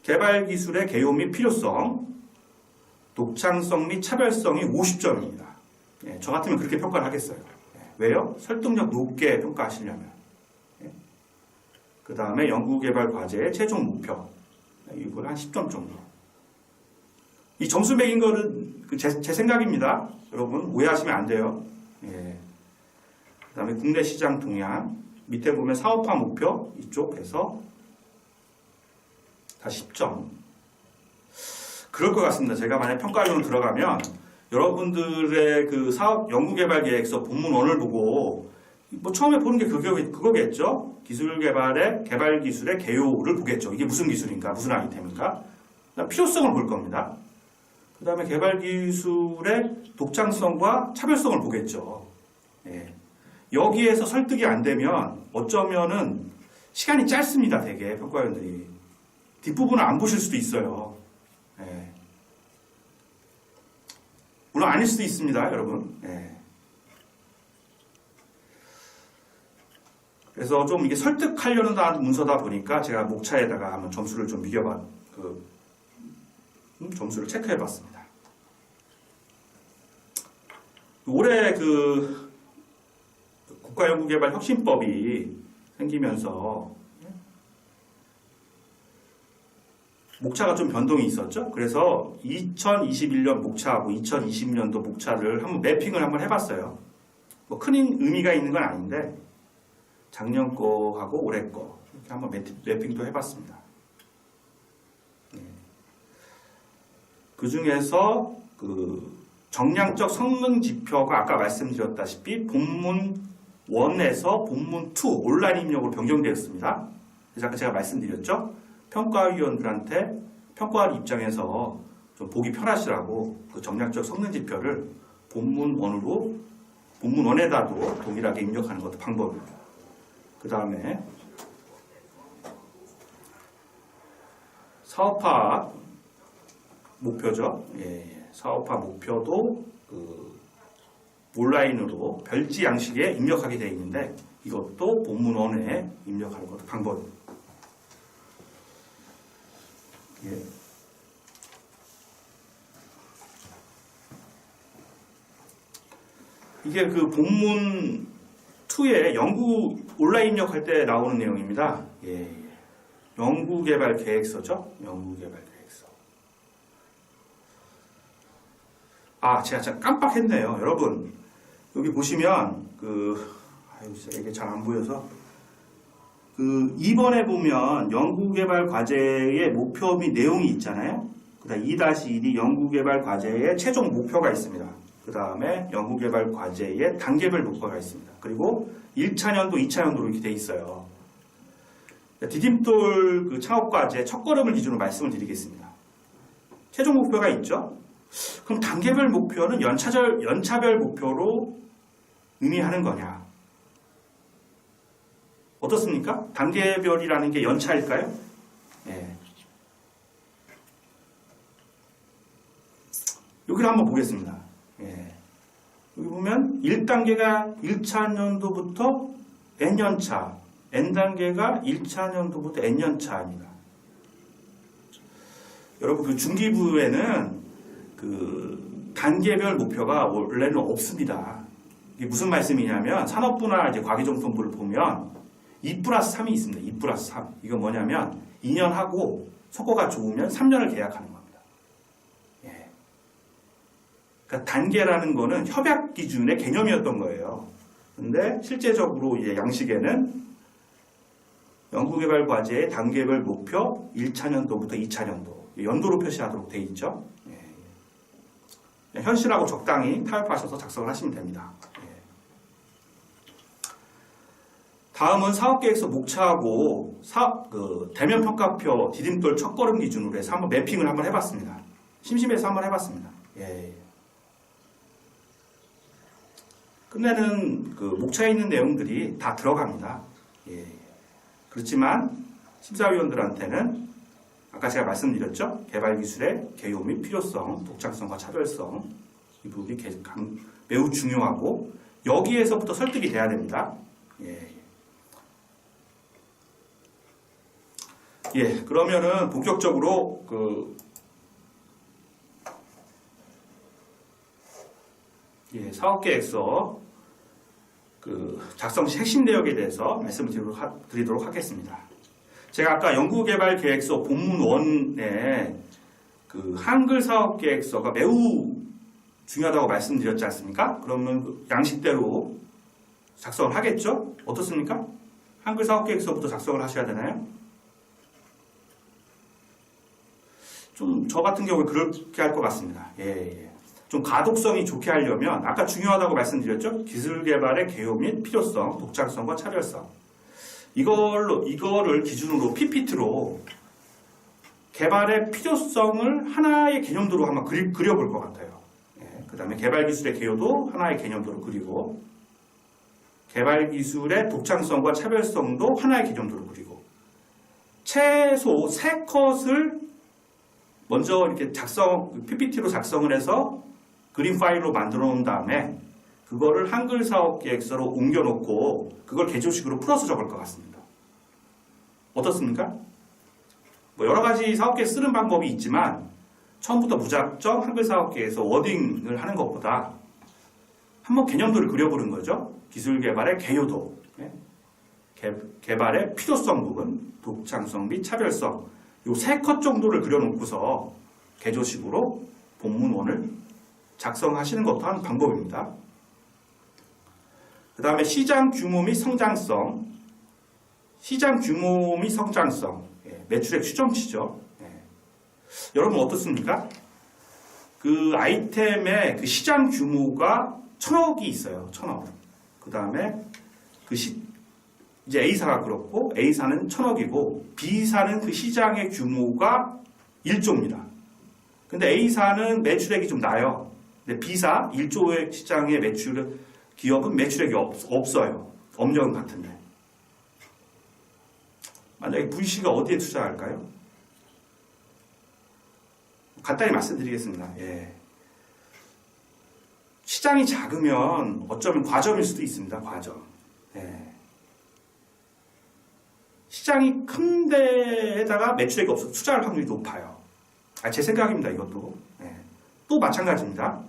Speaker 1: 개발 기술의 개요 및 필요성, 독창성 및 차별성이 50점입니다. 저 같으면 그렇게 평가를 하겠어요. 왜요? 설득력 높게 평가하시려면. 그 다음에 연구개발 과제의 최종 목표. 이걸 한 10점 정도. 이 점수 매긴 거는 제 생각입니다. 여러분 오해하시면 안 돼요. 그 다음에 국내 시장 동향. 밑에 보면 사업화 목표 이쪽에서 다 10점. 그럴 것 같습니다. 제가 만약 평가위원 들어가면 여러분들의 그 사업 연구개발계획서 본문 1을 보고 뭐 처음에 보는 게 그거겠죠. 기술개발의 개발기술의 개요를 보겠죠. 이게 무슨 기술인가, 무슨 아이템인가. 그다음 필요성을 볼 겁니다. 그 다음에 개발기술의 독창성과 차별성을 보겠죠. 예. 여기에서 설득이 안 되면 어쩌면은 시간이 짧습니다. 되게 평가위원들이 뒷부분을 안 보실 수도 있어요. 예. 물론 아닐 수도 있습니다, 여러분. 예. 그래서 좀 이게 설득하려는 문서다 보니까 제가 목차에다가 한번 점수를 좀 점수를 체크해봤습니다. 올해 그 국가연구개발혁신법이 생기면서 목차가 좀 변동이 있었죠. 그래서 2021년 목차하고 2020년도 목차를 한번 매핑을 한번 해봤어요. 뭐 큰 의미가 있는 건 아닌데 작년 거하고 올해 거 이렇게 한번 매핑도 해봤습니다. 그 중에서 그 정량적 성능 지표가 아까 말씀드렸다시피 본문 1에서 본문 2 온라인 입력으로 변경되었습니다. 그래서 아까 제가 말씀드렸죠. 평가위원들한테 평가할 입장에서 좀 보기 편하시라고 그 정량적 성능 지표를 본문 1에다도 동일하게 입력하는 것도 방법입니다. 그 다음에 사업화 목표죠. 사업화 목표도 그 온라인으로 별지 양식에 입력하게 되어 있는데 이것도 본문 1에 입력하는 것도 방법입니다. 이게 그 본문 2에 연구 온라인 입력할 때 나오는 내용입니다. 연구개발 계획서죠. 연구개발 계획서. 제가 참 깜빡했네요. 여러분, 여기 보시면, 이게 잘 안 보여서. 2번에 보면 연구개발 과제의 목표 및 내용이 있잖아요. 그 다음 2-1이 연구개발 과제의 최종 목표가 있습니다. 그 다음에 연구개발 과제의 단계별 목표가 있습니다. 그리고 1차년도, 2차년도로 이렇게 돼 있어요. 디딤돌 그 창업과제 첫걸음을 기준으로 말씀을 드리겠습니다. 최종 목표가 있죠? 그럼 단계별 목표는 연차별 목표로 의미하는 거냐? 어떻습니까? 단계별이라는 게 연차일까요? 여기를 한번 보겠습니다. 여기 보면 1단계가 1차년도부터 N년차, N단계가 1차년도부터 N년차입니다. 여러분, 그 중기부에는 그 단계별 목표가 원래는 없습니다. 이게 무슨 말씀이냐면 산업부나 이제 과기정통부를 보면 2+3이 있습니다. 2+3. 이건 뭐냐면 2년 하고 성과가 좋으면 3년을 계약하는 겁니다. 그러니까 단계라는 거는 협약 기준의 개념이었던 거예요. 근데 실제적으로 이제 양식에는 연구개발 과제의 단계별 목표 1차년도부터 2차년도 연도로 표시하도록 돼 있죠. 현실하고 적당히 타협하셔서 작성을 하시면 됩니다. 다음은 사업계획서 목차하고 대면 평가표 디딤돌 첫걸음 기준으로 해서 한번 매핑을 한번 해봤습니다. 심심해서 한번 해봤습니다. 끝내는 그 목차에 있는 내용들이 다 들어갑니다. 그렇지만 심사위원들한테는 아까 제가 말씀드렸죠. 개발기술의 개요 및 필요성, 독창성과 차별성 이 부분이 매우 중요하고 여기에서부터 설득이 돼야 됩니다. 그러면은 본격적으로 사업계획서 작성 시 핵심 내역에 대해서 말씀을 드리도록 하겠습니다. 제가 아까 연구개발계획서 본문 1에 한글 사업계획서가 매우 중요하다고 말씀드렸지 않습니까? 그러면 양식대로 작성을 하겠죠? 어떻습니까? 한글 사업계획서부터 작성을 하셔야 되나요? 좀 저 같은 경우에 그렇게 할 것 같습니다. 좀 가독성이 좋게 하려면 아까 중요하다고 말씀드렸죠. 기술 개발의 개요 및 필요성, 독창성과 차별성. 이거를 기준으로 PPT로 개발의 필요성을 하나의 개념도로 한번 그려볼 것 같아요. 그 다음에 개발 기술의 개요도 하나의 개념도로 그리고 개발 기술의 독창성과 차별성도 하나의 개념도로 그리고 최소 3컷을 먼저 이렇게 PPT로 작성을 해서 그림 파일로 만들어 놓은 다음에 그거를 한글 사업 계획서로 옮겨놓고 그걸 개조식으로 풀어서 적을 것 같습니다. 어떻습니까? 뭐 여러 가지 사업 계획 쓰는 방법이 있지만 처음부터 무작정 한글 사업 계획에서 워딩을 하는 것보다 한번 개념도를 그려보는 거죠. 기술 개발의 개요도, 개발의 필요성 부분, 독창성 및 차별성 이 3컷 정도를 그려놓고서 개조식으로 본문원을 작성하시는 것도 한 방법입니다. 그 다음에 시장 규모 및 성장성, 매출액 추정치죠. 여러분 어떻습니까? 그 아이템의 그 시장 규모가 1,000억이 있어요. 1,000억. 그 다음에 이제 A사가 그렇고 A사는 1,000억이고 B사는 그 시장의 규모가 1조입니다. 근데 A사는 매출액이 좀 나요. 근데 B사 1조의 시장의 기업은 매출액이 없어요. 업력은 같은데. 만약에 VC가 어디에 투자할까요? 간단히 말씀드리겠습니다. 시장이 작으면 어쩌면 과점일 수도 있습니다. 과점. 시장이 큰 데에다가 매출액이 없어서 투자할 확률이 높아요. 제 생각입니다. 이것도. 또 마찬가지입니다.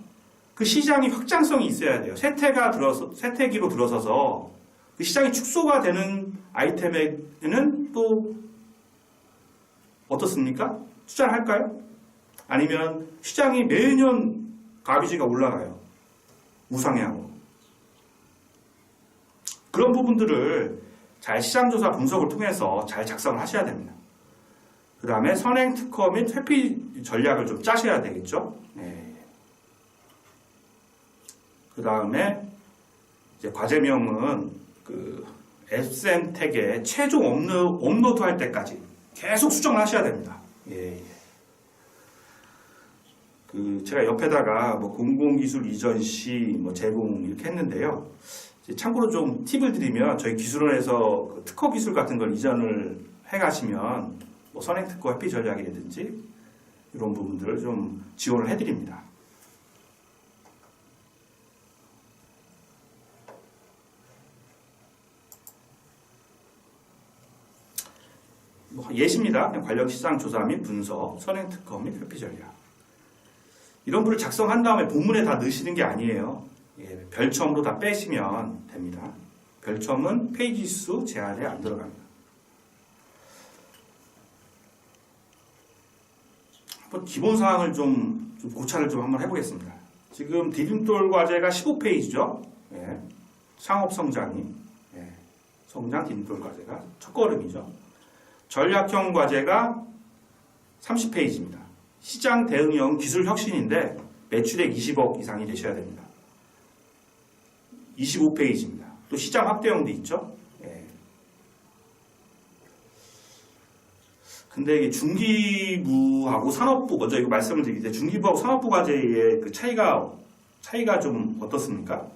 Speaker 1: 그 시장이 확장성이 있어야 돼요. 쇠퇴기로 들어서서 그 시장이 축소가 되는 아이템에는 또 어떻습니까? 투자를 할까요? 아니면 시장이 매년 가비지가 올라가요. 우상향으로. 그런 부분들을 잘 시장조사 분석을 통해서 잘 작성을 하셔야 됩니다. 그 다음에 선행 특허 및 회피 전략을 좀 짜셔야 되겠죠. 그 다음에 이제 과제명은 그 SM택에 최종 업로드 할 때까지 계속 수정을 하셔야 됩니다. 제가 옆에다가 뭐 공공기술 이전 시 제공 이렇게 했는데요. 참고로 좀 팁을 드리면 저희 기술원에서 그 특허 기술 같은 걸 이전을 해가시면 뭐 선행 특허 회피 전략이라든지 이런 부분들을 좀 지원을 해드립니다. 예시입니다. 관련 시장 조사 및 분석, 선행 특허 및 회피 전략. 이런 부를 작성한 다음에 본문에 다 넣으시는 게 아니에요. 별첨으로 다 빼시면 됩니다. 별첨은 페이지 수 제한에 안 들어갑니다. 한번 기본 사항을 좀 고찰을 좀 한번 해보겠습니다. 지금 디딤돌 과제가 15페이지죠. 창업 성장 디딤돌 과제가 첫 걸음이죠. 전략형 과제가 30페이지입니다. 시장 대응형 기술 혁신인데 매출액 20억 이상이 되셔야 됩니다. 25페이지입니다. 또 시장 확대형도 있죠. 근데 이게 중기부하고 산업부, 먼저 이거 말씀을 드리는데 중기부하고 산업부 과제의 그 차이가 좀 어떻습니까?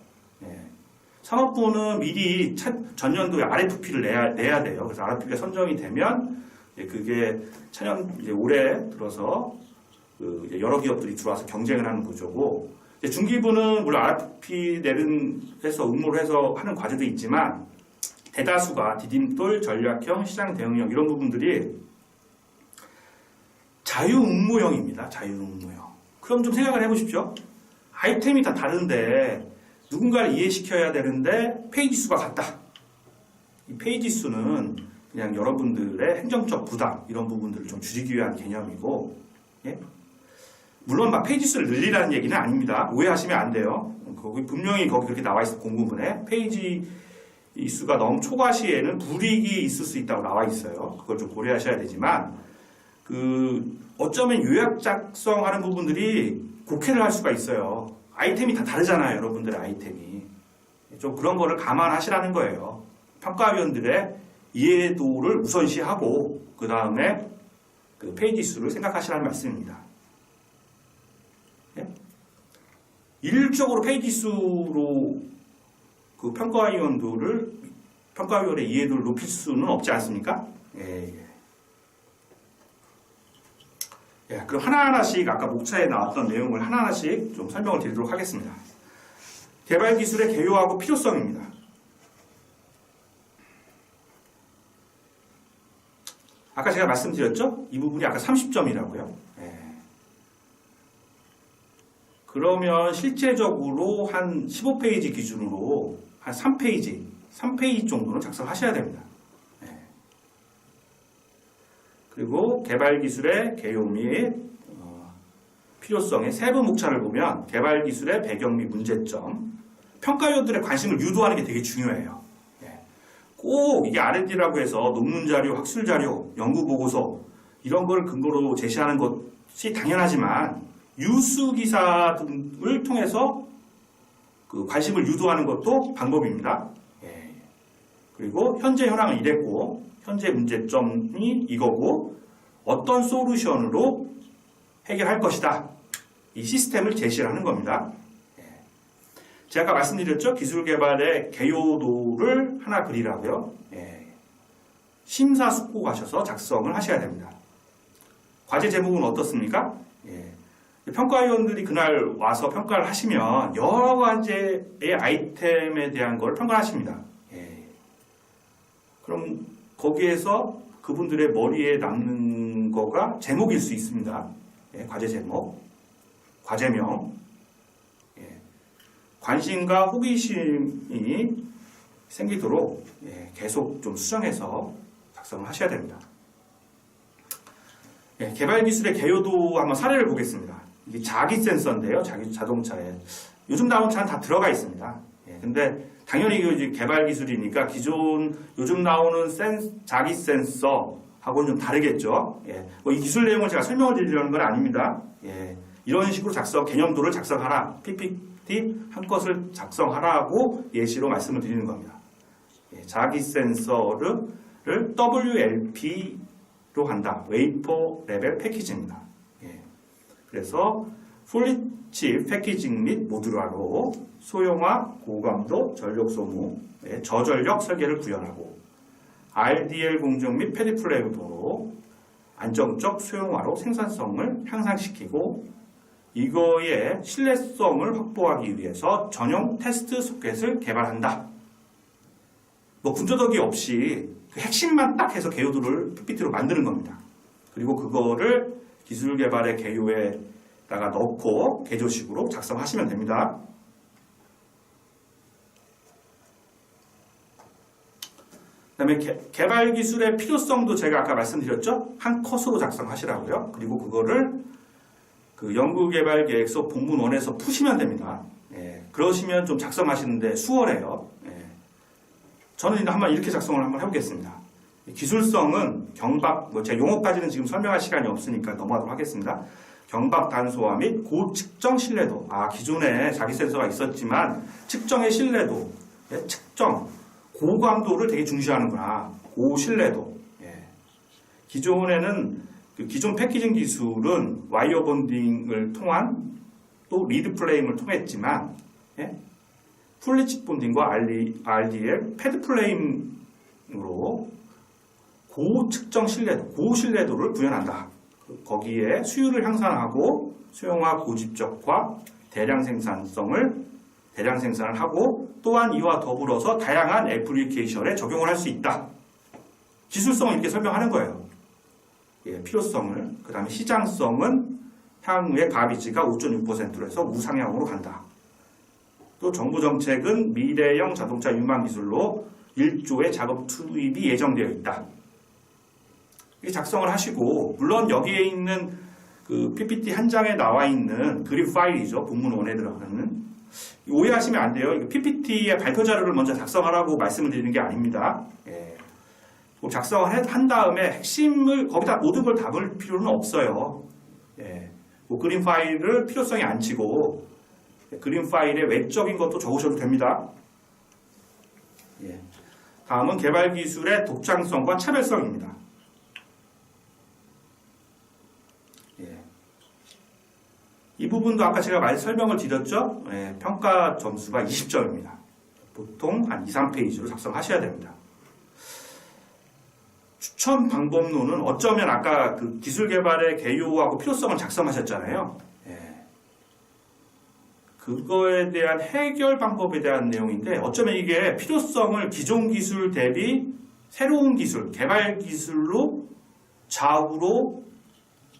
Speaker 1: 산업부는 미리 전년도에 RFP를 내야 돼요. 그래서 RFP가 선정이 되면 그게 올해 들어서 여러 기업들이 들어와서 경쟁을 하는 구조고, 중기부는 물론 RFP 해서 응모를 해서 하는 과제도 있지만 대다수가 디딤돌, 전략형, 시장 대응형 이런 부분들이 자유응모형입니다. 자유응모형. 그럼 좀 생각을 해보십시오. 아이템이 다 다른데 누군가를 이해시켜야 되는데 페이지 수가 같다. 이 페이지 수는 그냥 여러분들의 행정적 부담 이런 부분들을 좀 줄이기 위한 개념이고, 물론 막 페이지 수를 늘리라는 얘기는 아닙니다. 오해하시면 안 돼요. 분명히 거기 그렇게 나와 있어. 공부문에 페이지 수가 너무 초과 시에는 불이익이 있을 수 있다고 나와 있어요. 그걸 좀 고려하셔야 되지만 어쩌면 요약 작성하는 부분들이 곡해를 할 수가 있어요. 아이템이 다 다르잖아요, 여러분들의 아이템이. 좀 그런 거를 감안하시라는 거예요. 평가위원들의 이해도를 우선시하고 그 다음에 그 페이지 수를 생각하시라는 말씀입니다. 예? 일률적으로 페이지 수로 그 평가위원의 이해도를 높일 수는 없지 않습니까? 예. 그럼 하나하나씩 아까 목차에 나왔던 내용을 하나하나씩 좀 설명을 드리도록 하겠습니다. 개발 기술의 개요하고 필요성입니다. 아까 제가 말씀드렸죠? 이 부분이 아까 30점이라고요. 그러면 실제적으로 한 15페이지 기준으로 한 3페이지 정도는 작성하셔야 됩니다. 그리고 개발 기술의 개요 및 필요성의 세부 목차를 보면 개발 기술의 배경 및 문제점, 평가위원들의 관심을 유도하는 게 되게 중요해요. 꼭 이게 R&D라고 해서 논문 자료, 학술 자료, 연구 보고서 이런 걸 근거로 제시하는 것이 당연하지만 뉴스 기사 등을 통해서 그 관심을 유도하는 것도 방법입니다. 그리고 현재 현황은 이랬고 현재 문제점이 이거고 어떤 솔루션으로 해결할 것이다. 이 시스템을 제시하는 겁니다. 제가 아까 말씀드렸죠? 기술 개발의 개요도를 하나 그리라고요. 심사숙고가셔서 작성을 하셔야 됩니다. 과제 제목은 어떻습니까? 평가위원들이 그날 와서 평가를 하시면 여러 가지의 아이템에 대한 걸 평가하십니다. 그럼 거기에서 그분들의 머리에 남는 거가 제목일 수 있습니다. 과제 제목, 과제명. 관심과 호기심이 생기도록 계속 좀 수정해서 작성을 하셔야 됩니다. 개발 기술의 개요도 한번 사례를 보겠습니다. 이게 자기 센서인데요. 자동차에. 요즘 나오는 차는 다 들어가 있습니다. 근데 당연히 이게 개발 기술이니까 요즘 나오는 자기 센서하고는 좀 다르겠죠. 이 기술 내용을 제가 설명을 드리려는 건 아닙니다. 이런 식으로 개념도를 작성하라. PPT 한 것을 작성하라고 예시로 말씀을 드리는 겁니다. 자기 센서를 WLP로 한다. 웨이퍼 레벨 패키지입니다. 그래서 풀리칩 패키징 및 모듈화로 소형화, 고감도, 전력 소모, 저전력 설계를 구현하고 RDL 공정 및 패드플레이브로 안정적 소형화로 생산성을 향상시키고 이거의 신뢰성을 확보하기 위해서 전용 테스트 소켓을 개발한다. 군더더기 없이 그 핵심만 딱 해서 개요도를 PPT로 만드는 겁니다. 그리고 그거를 기술 개발의 개요에다가 넣고 개조식으로 작성하시면 됩니다. 그 다음에 개발 기술의 필요성도 제가 아까 말씀드렸죠? 한 컷으로 작성하시라고요. 그리고 그거를 그 연구개발 계획서 본문 1에서 푸시면 됩니다. 그러시면 좀 작성하시는데 수월해요. 저는 한번 이렇게 작성을 한번 해보겠습니다. 기술성은 제가 용어까지는 지금 설명할 시간이 없으니까 넘어가도록 하겠습니다. 경박 단소화 및 고측정 신뢰도. 기존에 자기 센서가 있었지만 측정의 신뢰도, 측정, 고감도를 되게 중시하는구나. 고신뢰도. 기존에는 기존 패키징 기술은 와이어 본딩을 통한 또 리드 플레임을 통했지만 풀리칩 본딩과 RDL 패드 플레임으로 고측정 신뢰도, 고신뢰도를 구현한다. 거기에 수율을 향상하고 소형화, 고집적화, 대량 생산을 하고 또한 이와 더불어서 다양한 애플리케이션에 적용을 할 수 있다. 기술성을 이렇게 설명하는 거예요. 필요성을. 그 다음에 시장성은 향후에 가비지가 5.6%로 해서 우상향으로 간다. 또 정부 정책은 미래형 자동차 유망 기술로 1조의 작업 투입이 예정되어 있다. 이렇게 작성을 하시고 물론 여기에 있는 그 PPT 한 장에 나와 있는 그립 파일이죠. 본문 1에 들어가는. 오해하시면 안 돼요. PPT의 발표 자료를 먼저 작성하라고 말씀을 드리는 게 아닙니다. 작성을 한 다음에 핵심을 거기다 모든 걸 담을 필요는 없어요. 예. 그림 파일을 필요성이 안 치고 그림 파일의 외적인 것도 적으셔도 됩니다. 예. 다음은 개발 기술의 독창성과 차별성입니다. 예. 이 부분도 아까 제가 많이 설명을 드렸죠. 예. 평가 점수가 20점입니다. 보통 한 2, 3페이지로 작성하셔야 됩니다. 추천 방법론은 어쩌면 아까 그 기술 개발의 개요하고 필요성을 작성하셨잖아요. 예. 그거에 대한 해결 방법에 대한 내용인데 어쩌면 이게 필요성을 기존 기술 대비 새로운 기술, 개발 기술로 좌우로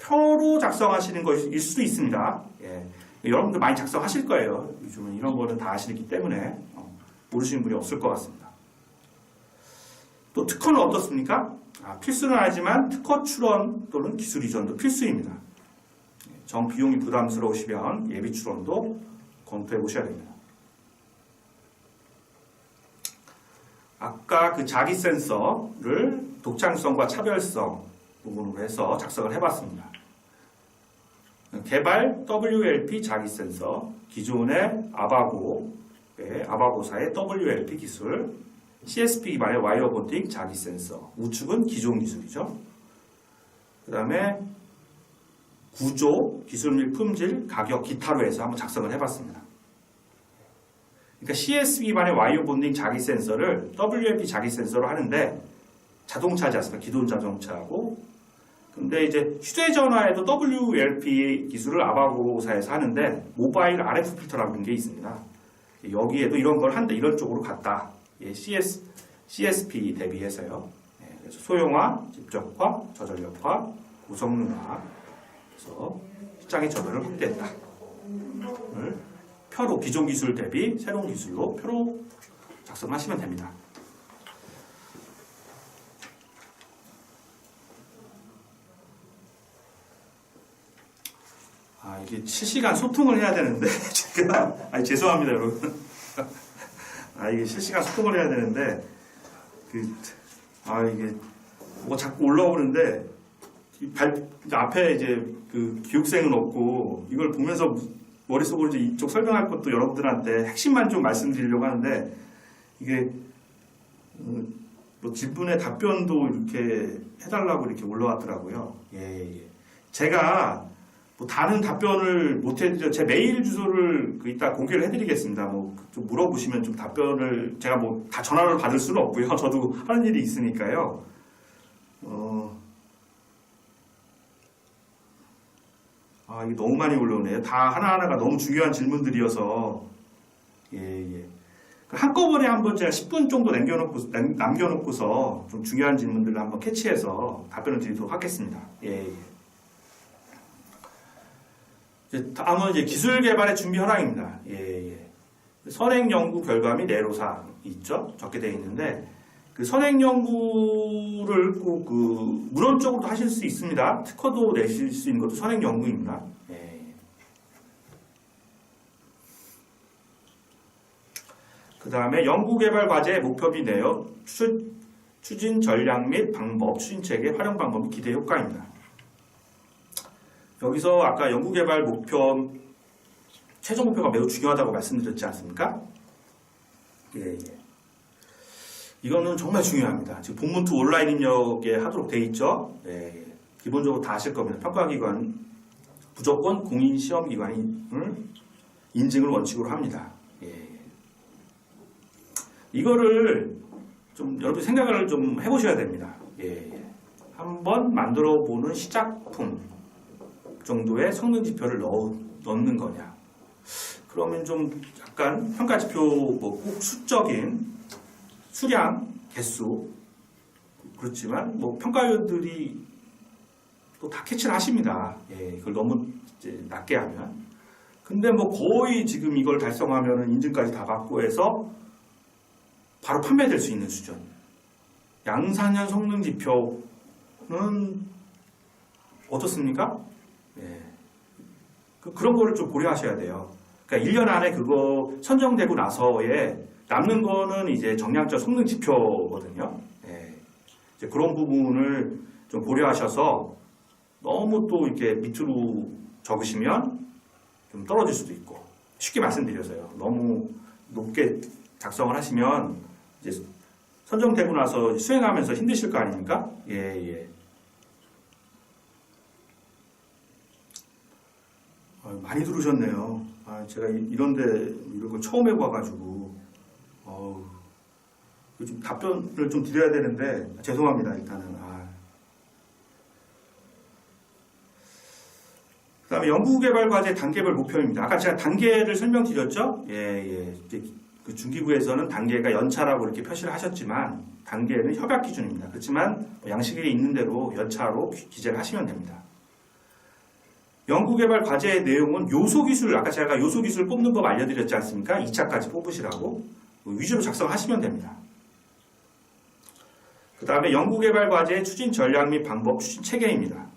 Speaker 1: 표로 작성하시는 것일 수도 있습니다. 예. 여러분들 많이 작성하실 거예요. 요즘은 이런 거는 다 아시기 때문에 모르시는 분이 없을 것 같습니다. 또 특허는 어떻습니까? 필수는 아니지만 특허 출원 또는 기술 이전도 필수입니다. 정 비용이 부담스러우시면 예비 출원도 검토해 보셔야 됩니다. 아까 그 자기 센서를 독창성과 차별성 부분으로 해서 작성을 해봤습니다. 개발 WLP 자기 센서, 기존의 아바고사의 WLP 기술, CSP 기반의 와이어 본딩 자기 센서, 우측은 기존 기술이죠. 그 다음에 구조, 기술 및 품질, 가격, 기타로 해서 한번 작성을 해봤습니다. 그러니까 CSP 기반의 와이어 본딩 자기 센서를 WLP 자기 센서로 하는데 자동차지 않습니까? 기존 자동차하고. 근데 이제 휴대전화에도 WLP 기술을 아바고사에서 하는데 모바일 RF 필터라는 게 있습니다. 여기에도 이런 걸 한다, 이런 쪽으로 갔다. CSP 대비해서요. 그래서 소형화, 집적화, 저전력화, 고성능화, 그래서 시장의 저변을 확대했다. 표로 기존 기술 대비 새로운 기술로 표로 작성하시면 됩니다. 이게 실시간 소통을 해야 되는데 제가 죄송합니다 여러분. 이게 실시간 소통을 해야 되는데 이게 뭐가 자꾸 올라오는데 앞에 이제 그 기육생은 없고 이걸 보면서 머릿속으로 이제 이쪽 설명할 것도 여러분들한테 핵심만 좀 말씀드리려고 하는데 이게 뭐 질문의 답변도 이렇게 해달라고 이렇게 올라왔더라고요. 예. 제가 뭐 다른 답변을 못해드려 제 메일 주소를 이따 공개를 해드리겠습니다. 뭐 좀 물어보시면 좀 답변을 제가 뭐 다 전화를 받을 수는 없고요. 저도 하는 일이 있으니까요. 이게 너무 많이 올라오네요. 다 하나하나가 너무 중요한 질문들이어서 예. 한꺼번에 한번 제가 10분 정도 남겨놓고서 좀 중요한 질문들을 한번 캐치해서 답변을 드리도록 하겠습니다. 예. 다음은 이제 기술 개발의 준비 현황입니다. 예. 선행 연구 결과 및 내로사항이 있죠. 적게 되어 있는데 그 선행 연구를 꼭 문헌적으로도 하실 수 있습니다. 특허도 내실 수 있는 것도 선행 연구입니다. 예. 그 다음에 연구 개발 과제의 목표 및 내용, 추진 전략 및 방법, 추진 체계, 활용 방법 및 기대 효과입니다. 여기서 아까 연구개발 목표, 최종 목표가 매우 중요하다고 말씀드렸지 않습니까? 예. 이거는 정말 중요합니다. 지금 본문2 온라인 입력에 하도록 돼 있죠? 예. 기본적으로 다 아실 겁니다. 평가기관, 무조건 공인시험기관을 인증을 원칙으로 합니다. 예. 이거를 좀 여러분 생각을 좀 해보셔야 됩니다. 예. 한번 만들어 보는 시작품 정도의 성능 지표를 넣는 거냐. 그러면 좀 약간 평가 지표 뭐 꼭 수적인 수량, 개수 그렇지만 뭐 평가위원들이 또 다 캐치를 하십니다. 예, 이걸 너무 이제 낮게 하면. 근데 뭐 거의 지금 이걸 달성하면 인증까지 다 받고 해서 바로 판매될 수 있는 수준. 양산형 성능 지표는 어떻습니까? 예. 그런 거를 좀 고려하셔야 돼요. 그러니까 1년 안에 그거 선정되고 나서에 남는 거는 이제 정량적 성능 지표거든요. 예. 이제 그런 부분을 좀 고려하셔서 너무 또 이렇게 밑으로 적으시면 좀 떨어질 수도 있고, 쉽게 말씀드려서요. 너무 높게 작성을 하시면 이제 선정되고 나서 수행하면서 힘드실 거 아닙니까? 예. 많이 들으셨네요. 제가 이런데 이런 걸 처음 해봐가지고 좀 답변을 좀 드려야 되는데 죄송합니다. 일단은 그다음에 연구개발 과제 단계별 목표입니다. 아까 제가 단계를 설명드렸죠? 예. 그 중기부에서는 단계가 연차라고 이렇게 표시를 하셨지만 단계는 협약 기준입니다. 그렇지만 양식에 있는 대로 연차로 기재를 하시면 됩니다. 연구개발 과제의 내용은 요소기술, 아까 제가 요소기술 뽑는 법 알려드렸지 않습니까? 2차까지 뽑으시라고 위주로 작성하시면 됩니다. 그 다음에 연구개발 과제의 추진 전략 및 방법, 추진 체계입니다.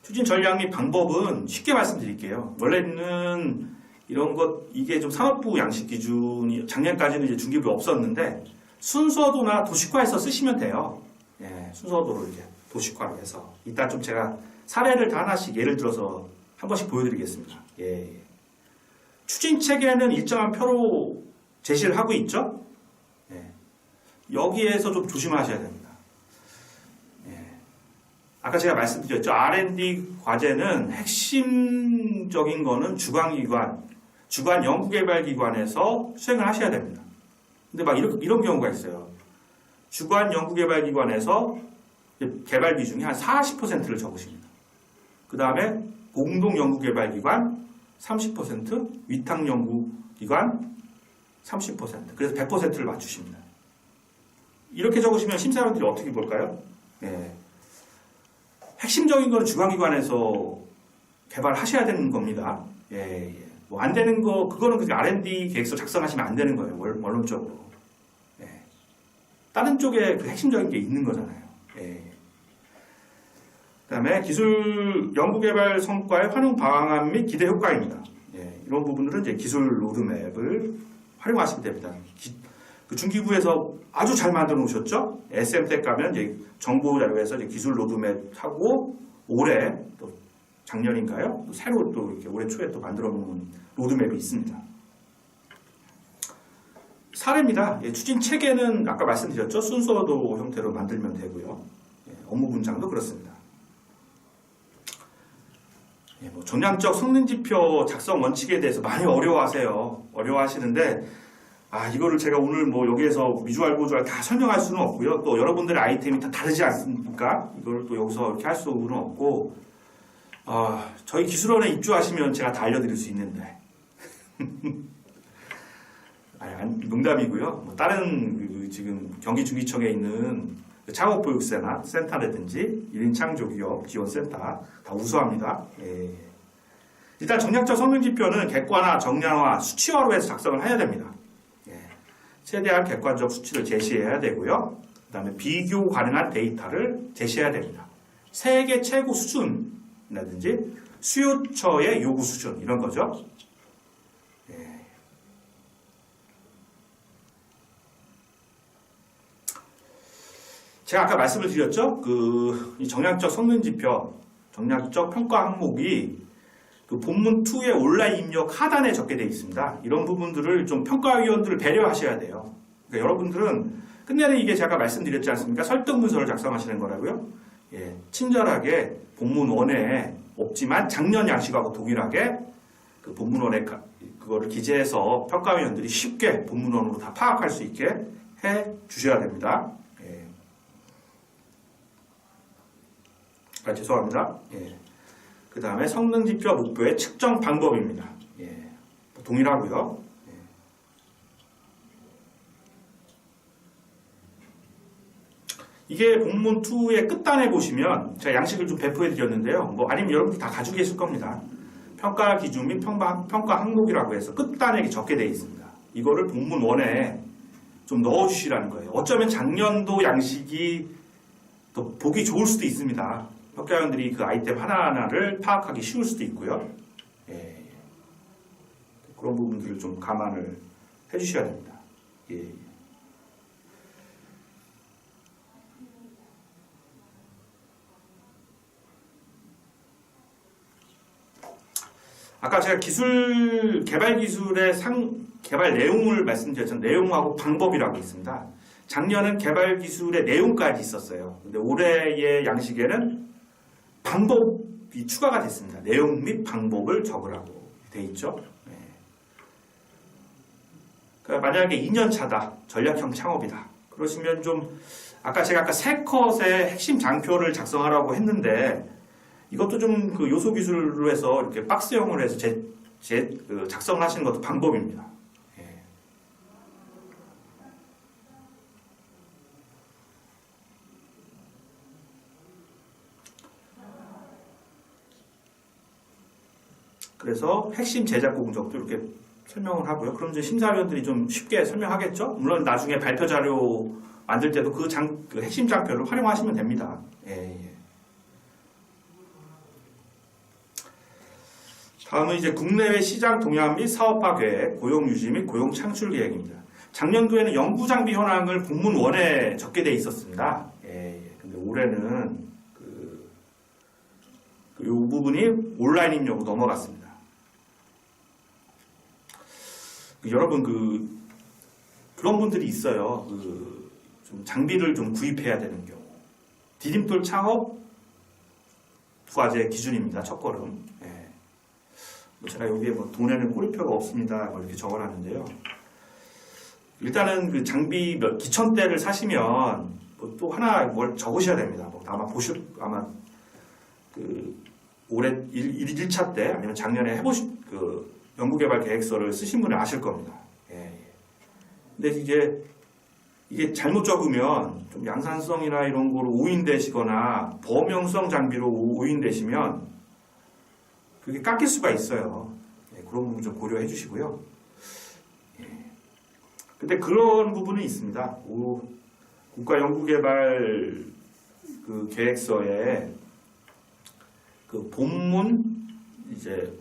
Speaker 1: 추진 전략 및 방법은 쉽게 말씀드릴게요. 원래는 이런 것, 이게 좀 산업부 양식 기준이 작년까지는 이제 중기부에 없었는데 순서도나 도식화해서 쓰시면 돼요. 순서도로 이렇게 도식화를 해서. 이따 좀 제가 사례를 다 하나씩 예를 들어서 한 번씩 보여드리겠습니다. 추진 체계는 일정한 표로 제시를 하고 있죠. 여기에서 좀 조심하셔야 됩니다. 아까 제가 말씀드렸죠. R&D 과제는 핵심적인 거는 주관 연구개발기관에서 수행을 하셔야 됩니다. 근데 막 이런 경우가 있어요. 주관 연구개발기관에서 개발 비중이 한 40%를 적으십니다. 그 다음에 공동연구개발기관 30%, 위탁연구기관 30%, 그래서 100%를 맞추십니다. 이렇게 적으시면 심사위원들이 어떻게 볼까요? 핵심적인 거는 주관기관에서 개발하셔야 되는 겁니다. 뭐 안 되는 거, 그거는 그냥 R&D 계획서 작성하시면 안 되는 거예요. 원론적으로. 다른 쪽에 그 핵심적인 게 있는 거잖아요. 그 다음에 기술 연구개발 성과의 활용 방안 및 기대 효과입니다. 이런 부분들은 이제 기술 로드맵을 활용하시면 됩니다. 그 중기부에서 아주 잘 만들어 놓으셨죠? SM텍 가면 이제 정보 자료에서 이제 기술 로드맵 하고 올해 또 작년인가요? 또 새로 또 이렇게 올해 초에 또 만들어 놓은 로드맵이 있습니다. 사례입니다. 추진 체계는 아까 말씀드렸죠? 순서도 형태로 만들면 되고요. 업무 분장도 그렇습니다. 뭐 전략적 성능지표 작성 원칙에 대해서 많이 어려워하시는데 이거를 제가 오늘 뭐 여기에서 미주알 고주알 다 설명할 수는 없고요. 또 여러분들의 아이템이 다 다르지 않습니까? 이걸 또 여기서 이렇게 할 수는 없고 저희 기술원에 입주하시면 제가 다 알려드릴 수 있는데 농담이고요. 뭐 다른 지금 경기중기청에 있는 창업보육센터라든지 1인 창조기업 지원센터 다 우수합니다. 일단 정략적 성능지표는 객관화, 정량화, 수치화로 해서 작성을 해야 됩니다. 최대한 객관적 수치를 제시해야 되고요. 그 다음에 비교 가능한 데이터를 제시해야 됩니다. 세계 최고 수준이라든지 수요처의 요구 수준 이런 거죠. 제가 아까 말씀을 드렸죠. 이 정략적 성능지표, 정략적 평가 항목이 그 본문 2의 온라인 입력 하단에 적게 되어 있습니다. 이런 부분들을 좀 평가위원들을 배려하셔야 돼요. 그러니까 여러분들은 끝내는 이게 제가 말씀드렸지 않습니까? 설득 문서를 작성하시는 거라고요. 친절하게 본문 1에 없지만 작년 양식하고 동일하게 그 본문 1에 그거를 기재해서 평가위원들이 쉽게 본문 1으로 다 파악할 수 있게 해 주셔야 됩니다. 죄송합니다. 그 다음에 성능지표 목표의 측정 방법입니다. 동일하고요. 이게 본문 2의 끝단에 보시면 제가 양식을 좀 배포해 드렸는데요. 뭐 아니면 여러분들 다 가지고 계실 겁니다. 평가 기준 및 평가 항목이라고 해서 끝단에 적게 되어 있습니다. 이거를 본문 1에 좀 넣어주시라는 거예요. 어쩌면 작년도 양식이 더 보기 좋을 수도 있습니다. 평가위원들이 그 아이템 하나하나를 파악하기 쉬울 수도 있고요. 그런 부분들을 좀 감안을 해주셔야 됩니다. 아까 제가 개발 기술의 개발 내용을 말씀드렸잖아요. 내용하고 방법이라고 있습니다. 작년은 개발 기술의 내용까지 있었어요. 근데 올해의 양식에는 방법이 추가가 됐습니다. 내용 및 방법을 적으라고 돼 있죠. 네. 그러니까 만약에 2년 차다, 전략형 창업이다. 그러시면 좀 제가 아까 3컷의 핵심 장표를 작성하라고 했는데 이것도 좀 그 요소 기술로 해서 이렇게 박스형으로 해서 작성을 하시는 것도 방법입니다. 예. 그래서 핵심 제작 공정도 이렇게 설명을 하고요. 그럼 이제 심사위원들이 좀 쉽게 설명하겠죠? 물론 나중에 발표 자료 만들 때도 그 핵심 장표를 활용하시면 됩니다. 예. 다음은 이제 국내외 시장 동향 및 사업화 계획, 고용 유지 및 고용 창출 계획입니다. 작년도에는 연구 장비 현황을 본문원에 적게 돼 있었습니다. 근데 올해는 이 부분이 온라인 입력으로 넘어갔습니다. 여러분 그런 분들이 있어요. 좀 장비를 좀 구입해야 되는 경우. 디딤돌 창업 두 가지의 기준입니다. 첫 걸음. 제가 여기에 돈에는 꼬리표가 없습니다. 이렇게 적어놨는데요. 일단은 그 장비 기천대를 사시면 또 하나 뭘 적으셔야 됩니다. 아마 올해 1차 때 아니면 작년에 해보신 연구개발 계획서를 쓰신 분은 아실 겁니다. 근데 이게 잘못 적으면 좀 양산성이나 이런 거로 오인되시거나 범용성 장비로 오인되시면 그게 깎일 수가 있어요. 그런 부분 좀 고려해 주시고요. 근데 그런 부분이 있습니다. 국가연구개발 계획서에 본문 이제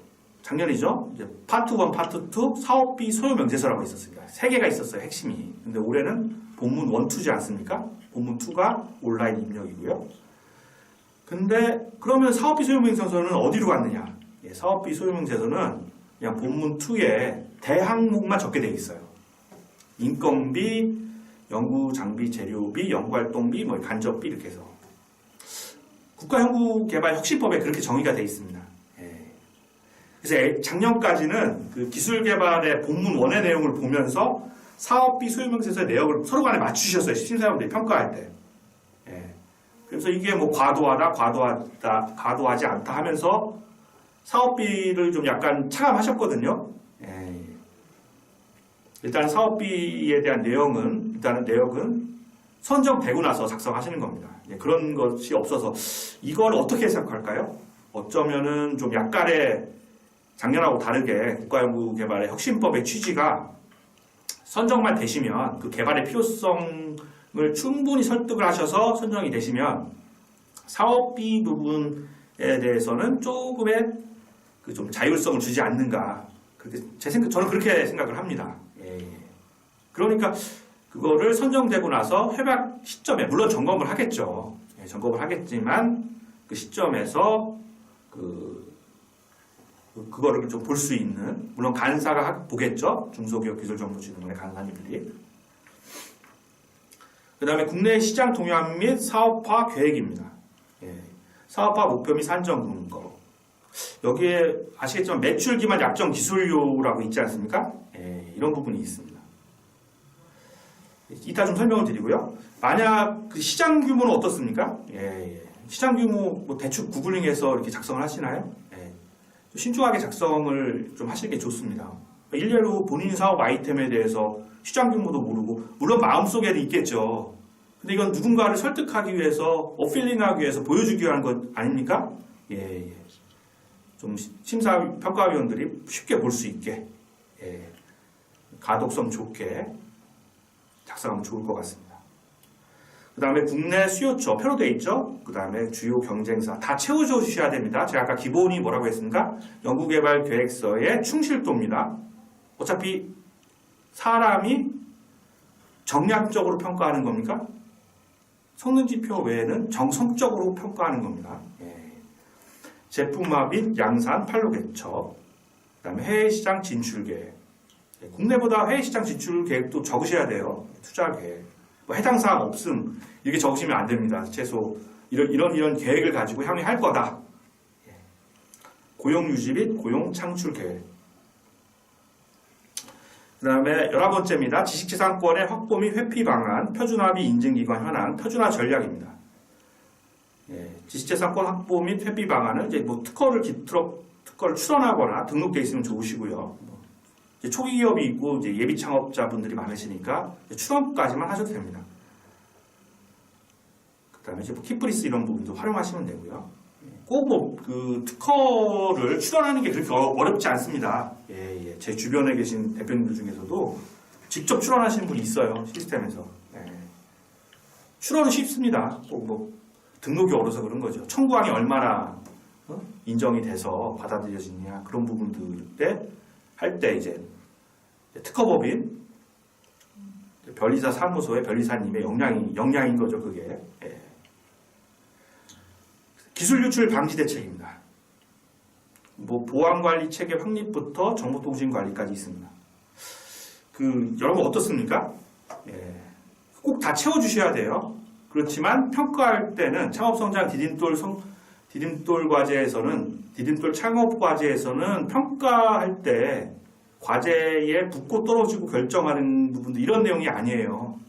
Speaker 1: 작년이죠. 이제 파트 1, 파트 2 사업비 소요 명제서라고 있었습니다. 3개가 있었어요. 핵심이. 근데 올해는 본문 1, 2지 않습니까? 본문 2가 온라인 입력이고요. 근데 그러면 사업비 소요 명제서는 어디로 갔느냐? 사업비 소요명제서는 그냥 본문 2에 대항목만 적게 되어 있어요. 인건비, 연구장비, 재료비, 연구활동비, 간접비 이렇게 해서 국가연구개발혁신법에 그렇게 정의가 되어 있습니다. 그래서 작년까지는 그 기술개발의 본문 1의 내용을 보면서 사업비 소요명제서의 내역을 서로 간에 맞추셨어요. 심사위원들이 평가할 때. 그래서 이게 과도하다, 과도하지 않다 하면서 사업비를 좀 약간 차감하셨거든요. 일단 사업비에 대한 내용은 선정되고 나서 작성하시는 겁니다. 그런 것이 없어서 이걸 어떻게 생각할까요? 어쩌면은 좀 약간의 작년하고 다르게 국가연구개발의 혁신법의 취지가 선정만 되시면 그 개발의 필요성을 충분히 설득을 하셔서 선정이 되시면 사업비 부분에 대해서는 조금의 좀 자율성을 주지 않는가. 저는 그렇게 생각을 합니다. 그러니까 그거를 선정되고 나서 협약 시점에 물론 점검을 하겠죠. 점검을 하겠지만 그 시점에서 그거를 좀 볼 수 있는 물론 간사가 보겠죠. 중소기업기술정보진흥원의 간사님들이. 그 다음에 국내 시장 동향 및 사업화 계획입니다. 사업화 목표 및 산정 근거. 여기에 아시겠지만 매출 기반 약정 기술료라고 있지 않습니까? 이런 부분이 있습니다. 이따 좀 설명을 드리고요. 만약 그 시장 규모는 어떻습니까? 시장 규모 대충 구글링해서 이렇게 작성을 하시나요? 신중하게 작성을 좀 하시는 게 좋습니다. 일례로 본인 사업 아이템에 대해서 시장 규모도 모르고 물론 마음속에는 있겠죠. 근데 이건 누군가를 설득하기 위해서 어필링하기 위해서 보여주기 위한 것 아닙니까? 좀 심사 평가위원들이 쉽게 볼 수 있게 가독성 좋게 작성하면 좋을 것 같습니다. 그 다음에 국내 수요처 표로 되어 있죠. 그 다음에 주요 경쟁사 다 채워주셔야 됩니다. 제가 아까 기본이 뭐라고 했습니까? 연구개발 계획서의 충실도입니다. 어차피 사람이 정량적으로 평가하는 겁니까? 성능지표 외에는 정성적으로 평가하는 겁니다. 제품화 및 양산 판로 개척, 그다음에 해외 시장 진출 계획. 국내보다 해외 시장 진출 계획도 적으셔야 돼요. 투자 계획. 뭐 해당 사항 없음 이렇게 적으시면 안 됩니다. 최소 이런 계획을 가지고 향후 할 거다. 고용 유지 및 고용 창출 계획. 그다음에 11번째입니다. 지식재산권의 확보 및 회피 방안, 표준화 및 인증기관 현황, 표준화 전략입니다. 지식재산권 확보 및 회피 방안은 이제 뭐 특허를 출원하거나 등록돼 있으면 좋으시고요. 이제 초기 기업이 있고 이제 예비 창업자분들이 많으시니까 출원까지만 하셔도 됩니다. 그다음에 이제 뭐 키프리스 이런 부분도 활용하시면 되고요. 꼭 뭐 그 특허를 출원하는 게 그렇게 어렵지 않습니다. 제 주변에 계신 대표님들 중에서도 직접 출원하시는 분이 있어요. 시스템에서. 출원은 쉽습니다. 꼭 뭐 등록이 어려서 그런 거죠. 청구항이 얼마나 인정이 돼서 받아들여지냐 그런 부분들 할 때 이제 특허법인 변리사 사무소의 변리사님의 역량인 거죠. 그게. 기술 유출 방지 대책입니다. 뭐 보안관리 체계 확립부터 정보통신 관리까지 있습니다. 여러분 어떻습니까? 꼭 다 채워주셔야 돼요. 그렇지만 평가할 때는 창업성장 디딤돌 과제에서는 디딤돌 창업 과제에서는 평가할 때 과제에 붙고 떨어지고 결정하는 부분도 이런 내용이 아니에요.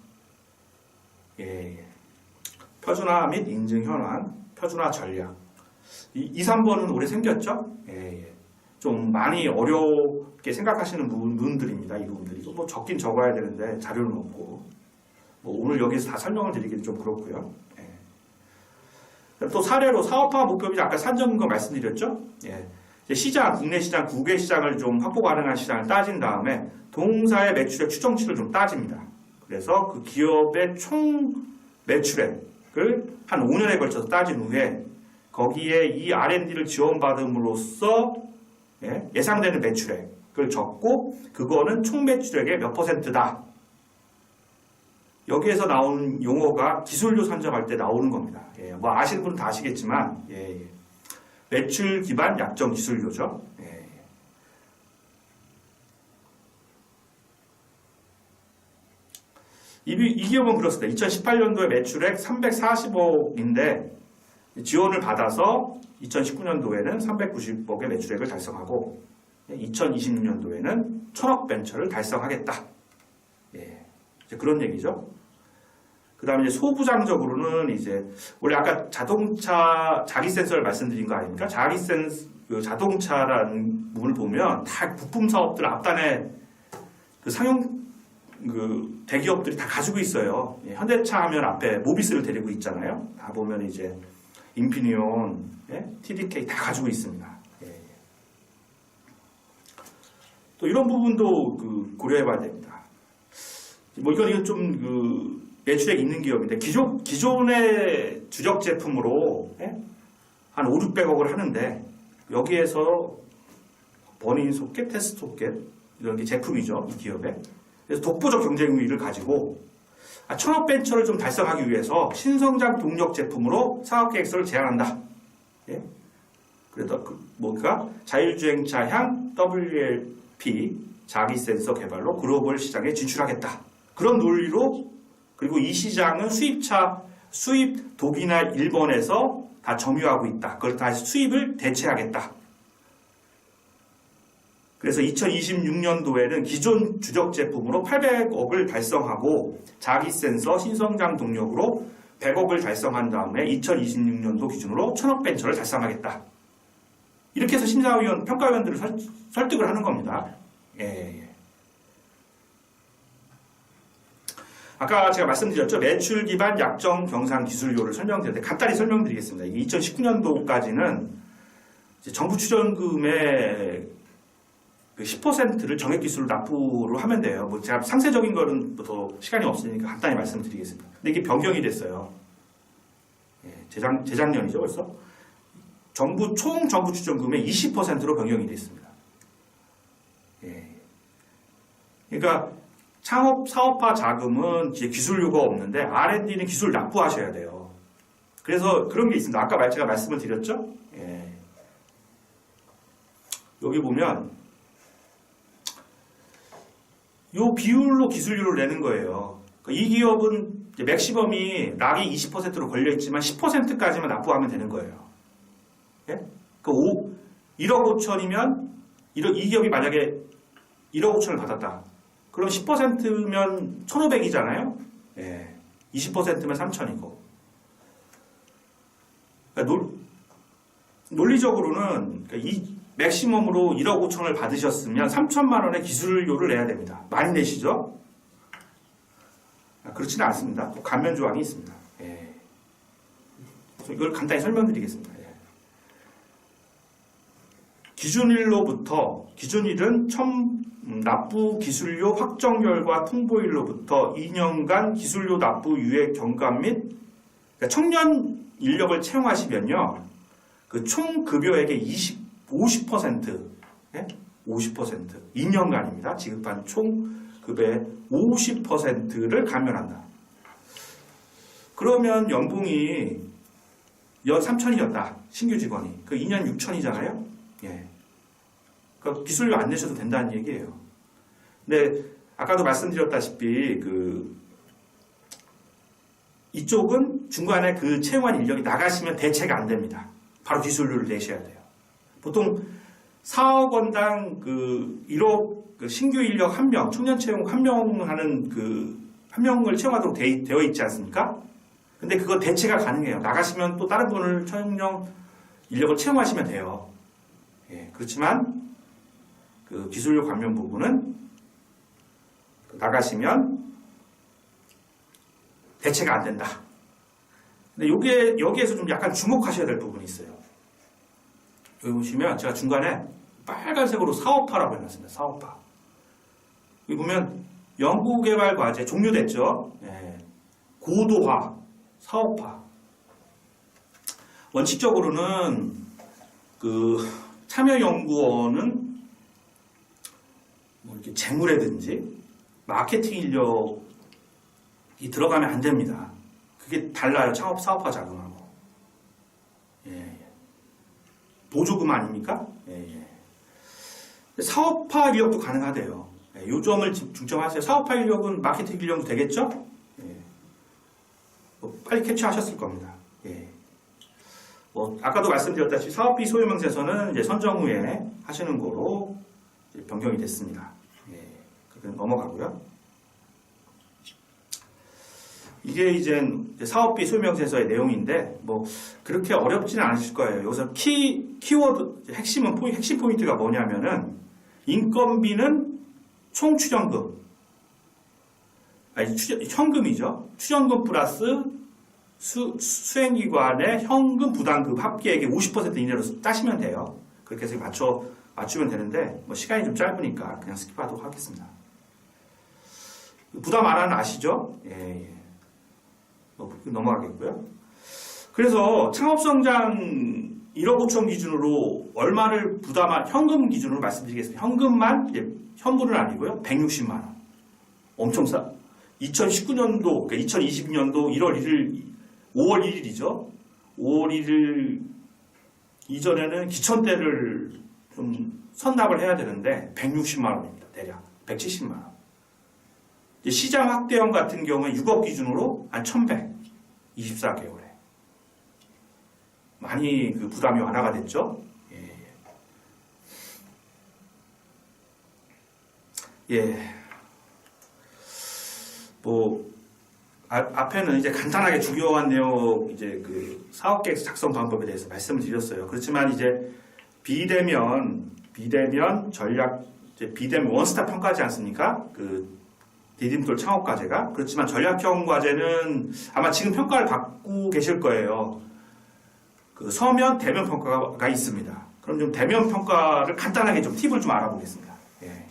Speaker 1: 표준화 및 인증 현황, 표준화 전략. 2, 3번은 올해 생겼죠? 좀 많이 어렵게 생각하시는 부분들입니다. 이 부분들이. 뭐 적긴 적어야 되는데 자료는 없고. 뭐 오늘 여기서 다 설명을 드리기는 좀 그렇고요. 또 사례로 사업화 목표 및 아까 산정거 말씀드렸죠? 시장, 국내 시장, 국외 시장을 좀 확보 가능한 시장을 따진 다음에 동사의 매출액 추정치를 좀 따집니다. 그래서 그 기업의 총 매출액을 한 5년에 걸쳐서 따진 후에 거기에 이 R&D를 지원받음으로써 예상되는 매출액을 적고 그거는 총 매출액의 몇 %다. 여기에서 나오는 용어가 기술료 산정할 때 나오는 겁니다. 뭐 아시는 분은 다 아시겠지만 매출 기반 약정 기술료죠. 이 기업은 그렇습니다. 2018년도에 매출액 340억인데 지원을 받아서 2019년도에는 390억의 매출액을 달성하고 2026년도에는 1000억 벤처를 달성하겠다. 이제 그런 얘기죠. 그 다음에 이제 소부장적으로는 이제 원래 아까 자동차 자기 센서를 말씀드린 거 아닙니까? 자동차라는 부분을 보면 다 부품 사업들 앞단에 그 상용 대기업들이 다 가지고 있어요. 현대차 하면 앞에 모비스를 데리고 있잖아요. 다 보면 이제 인피니온, TDK 다 가지고 있습니다. 또 이런 부분도 고려해봐야 됩니다. 뭐 이건 좀 매출액 있는 기업인데 기존의 주력 제품으로 한 5, 600억을 하는데 여기에서 버닝 소켓, 테스트 소켓 이런 게 제품이죠. 이 기업에. 그래서 독보적 경쟁 우위를 가지고 1000억 벤처를 좀 달성하기 위해서 신성장 동력 제품으로 사업계획서를 제안한다. 그래서 뭔가 자율주행차향 WLP 자기 센서 개발로 글로벌 시장에 진출하겠다. 그런 논리로 그리고 이 시장은 수입 독이나 일본에서 다 점유하고 있다. 그걸 다시 수입을 대체하겠다. 그래서 2026년도에는 기존 주력 제품으로 800억을 달성하고 자기 센서 신성장 동력으로 100억을 달성한 다음에 2026년도 기준으로 1000억 벤처를 달성하겠다. 이렇게 해서 심사위원, 평가위원들을 설득을 하는 겁니다. 아까 제가 말씀드렸죠. 매출 기반 약정 경상 기술료를 설명드렸는데 간단히 설명드리겠습니다. 이게 2019년도까지는 정부 추정금의 10%를 정액기술로 납부를 하면 돼요. 뭐 제가 상세적인 거는 더 시간이 없으니까 간단히 말씀드리겠습니다. 근데 이게 변경이 됐어요. 재작년이죠, 벌써. 총 정부 추정금의 20%로 변경이 됐습니다. 그러니까 창업 사업화 자금은 이제 기술료가 없는데 R&D는 기술 납부하셔야 돼요. 그래서 그런 게 있습니다. 아까 제가 말씀을 드렸죠. 여기 보면 요 비율로 기술료를 내는 거예요. 그러니까 이 기업은 이제 맥시멈이 락이 20%로 걸려 있지만 10%까지만 납부하면 되는 거예요. 예? 그 1억 5천이면 이 기업이 만약에 1억 5천을 받았다. 그럼 10%면 1,500이잖아요. 예. 20%면 3천이고. 그러니까 논리적으로는 이 맥시멈으로 1억 5천을 받으셨으면 3천만 원의 기술료를 내야 됩니다. 많이 내시죠? 그렇지는 않습니다. 또 감면 조항이 있습니다. 예. 그래서 이걸 간단히 설명드리겠습니다. 예. 기준일은 납부 기술료 확정일과 통보일로부터 2년간 기술료 납부 유예 경감 및 그러니까 청년 인력을 채용하시면요. 그 총 급여액의 50%, 예? 50%, 2년간입니다. 지급한 총 급여의 50%를 감면한다. 그러면 연봉이 연 3천이었다. 신규 직원이. 그 2년 6천이잖아요. 예. 그러니까 기술료 안 내셔도 된다는 얘기예요. 근데 아까도 말씀드렸다시피 이쪽은 중간에 그 채용한 인력이 나가시면 대체가 안 됩니다. 바로 기술료를 내셔야 돼요. 보통 4억 원당 1억 신규 인력 1명, 청년 채용 1명하는 한 명을 채용하도록 되어 있지 않습니까? 근데 그거 대체가 가능해요. 나가시면 또 다른 분을 청년 인력을 채용하시면 돼요. 예, 그렇지만 그 기술료 감면 부분은 나가시면 대체가 안 된다. 근데 여기에서 좀 약간 주목하셔야 될 부분이 있어요. 여기 보시면 제가 중간에 빨간색으로 사업화라고 해놨습니다. 사업화. 여기 보면 연구개발과제 종료됐죠. 예. 고도화, 사업화. 원칙적으로는 참여연구원은 뭐 이렇게 재무라든지 마케팅 인력이 들어가면 안 됩니다. 그게 달라요. 창업 사업화 자금하고. 예. 보조금 아닙니까? 예. 사업화 인력도 가능하대요. 예. 요 점을 중점하세요. 사업화 인력은 마케팅 인력도 되겠죠? 예. 빨리 캡처하셨을 겁니다. 예. 아까도 말씀드렸다시피 사업비 소유명세서는 이제 선정 후에 하시는 거로 이제 변경이 됐습니다. 예. 그렇게 넘어가고요. 이게 이제 사업비 소유명세서의 내용인데 그렇게 어렵지는 않으실 거예요. 여기서 키워드 핵심 포인트가 뭐냐면은 인건비는 총 출연금 현금이죠. 출연금 플러스 수행기관의 현금 부담금 합계액의 50% 이내로 따시면 돼요. 그렇게 해서 맞추면 되는데 시간이 좀 짧으니까 그냥 스킵하도록 하겠습니다. 부담 안 하는 아시죠? 예. 넘어가겠고요. 그래서 창업성장 1억 5천 기준으로 얼마를 현금 기준으로 말씀드리겠습니다. 현금만, 현물은 아니고요. 160만 원. 엄청 싸. 2019년도, 그러니까 2022년도 5월 1일이죠. 5월 1일 이전에는 기천대를 좀 선납을 해야 되는데 160만 원입니다. 대략 170만 원. 시장 확대형 같은 경우에 6억 기준으로 한 1,100, 24개월에 많이 부담이 완화가 됐죠. 예. 앞에는 이제 간단하게 중요한 내용 사업계획 작성 방법에 대해서 말씀을 드렸어요. 그렇지만 이제 비대면 원스톱 평가지 않습니까? 디딤돌 창업과제가. 그렇지만 전략형 과제는 아마 지금 평가를 받고 계실 거예요. 서면, 대면 평가가 있습니다. 그럼 좀 대면 평가를 간단하게 팁을 좀 알아보겠습니다. 예.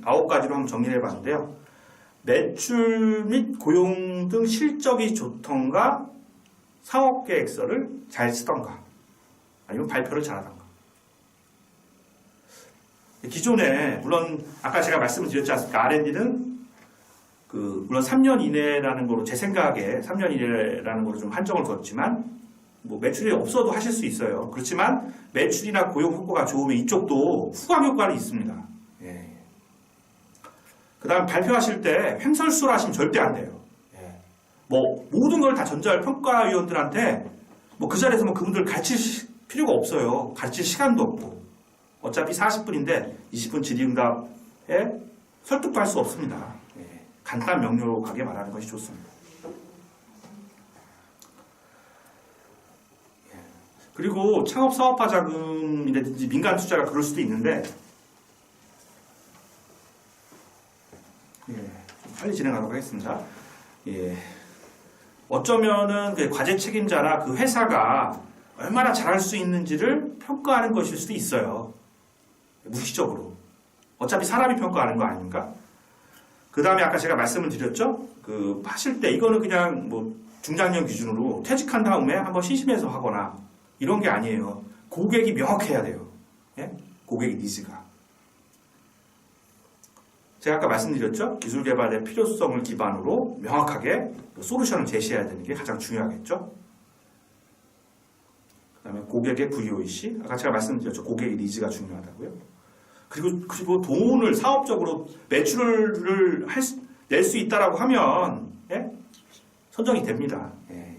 Speaker 1: 9가지로 한번 정리를 해봤는데요. 매출 및 고용 등 실적이 좋던가, 사업계획서를 잘 쓰던가, 아니면 발표를 잘하던가. 기존에 물론 아까 제가 말씀을 드렸지 않습니까? R&D는 물론 3년 이내라는 거로 제 생각에 3년 이내라는 거로 좀 한정을 뒀지만 매출이 없어도 하실 수 있어요. 그렇지만 매출이나 고용 효과가 좋으면 이쪽도 후광 효과는 있습니다. 예. 그다음 발표하실 때 횡설수설 하시면 절대 안 돼요. 예. 뭐 모든 걸 다 전자할 평가위원들한테 뭐 그 자리에서 뭐 그분들 가르칠 필요가 없어요. 가르칠 시간도 없고 어차피 40분인데 20분 질의응답에 설득도 할 수 없습니다. 예. 간단 명료하게 말하는 것이 좋습니다. 예. 그리고 창업사업화 자금이라든지 민간 투자가 그럴 수도 있는데 예, 좀 빨리 진행하도록 하겠습니다. 예, 어쩌면은 그 과제 책임자나 그 회사가 얼마나 잘할 수 있는지를 평가하는 것일 수도 있어요. 무의식적으로. 어차피 사람이 평가하는 거 아닙니까? 그 다음에 아까 제가 말씀을 드렸죠? 그 하실 때 이거는 그냥 뭐 중장년 기준으로 퇴직한 다음에 한번 심심해서 하거나 이런 게 아니에요. 고객이 명확해야 돼요. 예? 고객의 니즈가. 제가 아까 말씀드렸죠? 기술 개발의 필요성을 기반으로 명확하게 솔루션을 제시해야 되는 게 가장 중요하겠죠? 그 다음에 고객의 VOC, 아까 제가 말씀드렸죠? 고객의 니즈가 중요하다고요. 그리고 돈을 사업적으로 매출을 낼 수 있다라고 하면, 예? 선정이 됩니다. 예.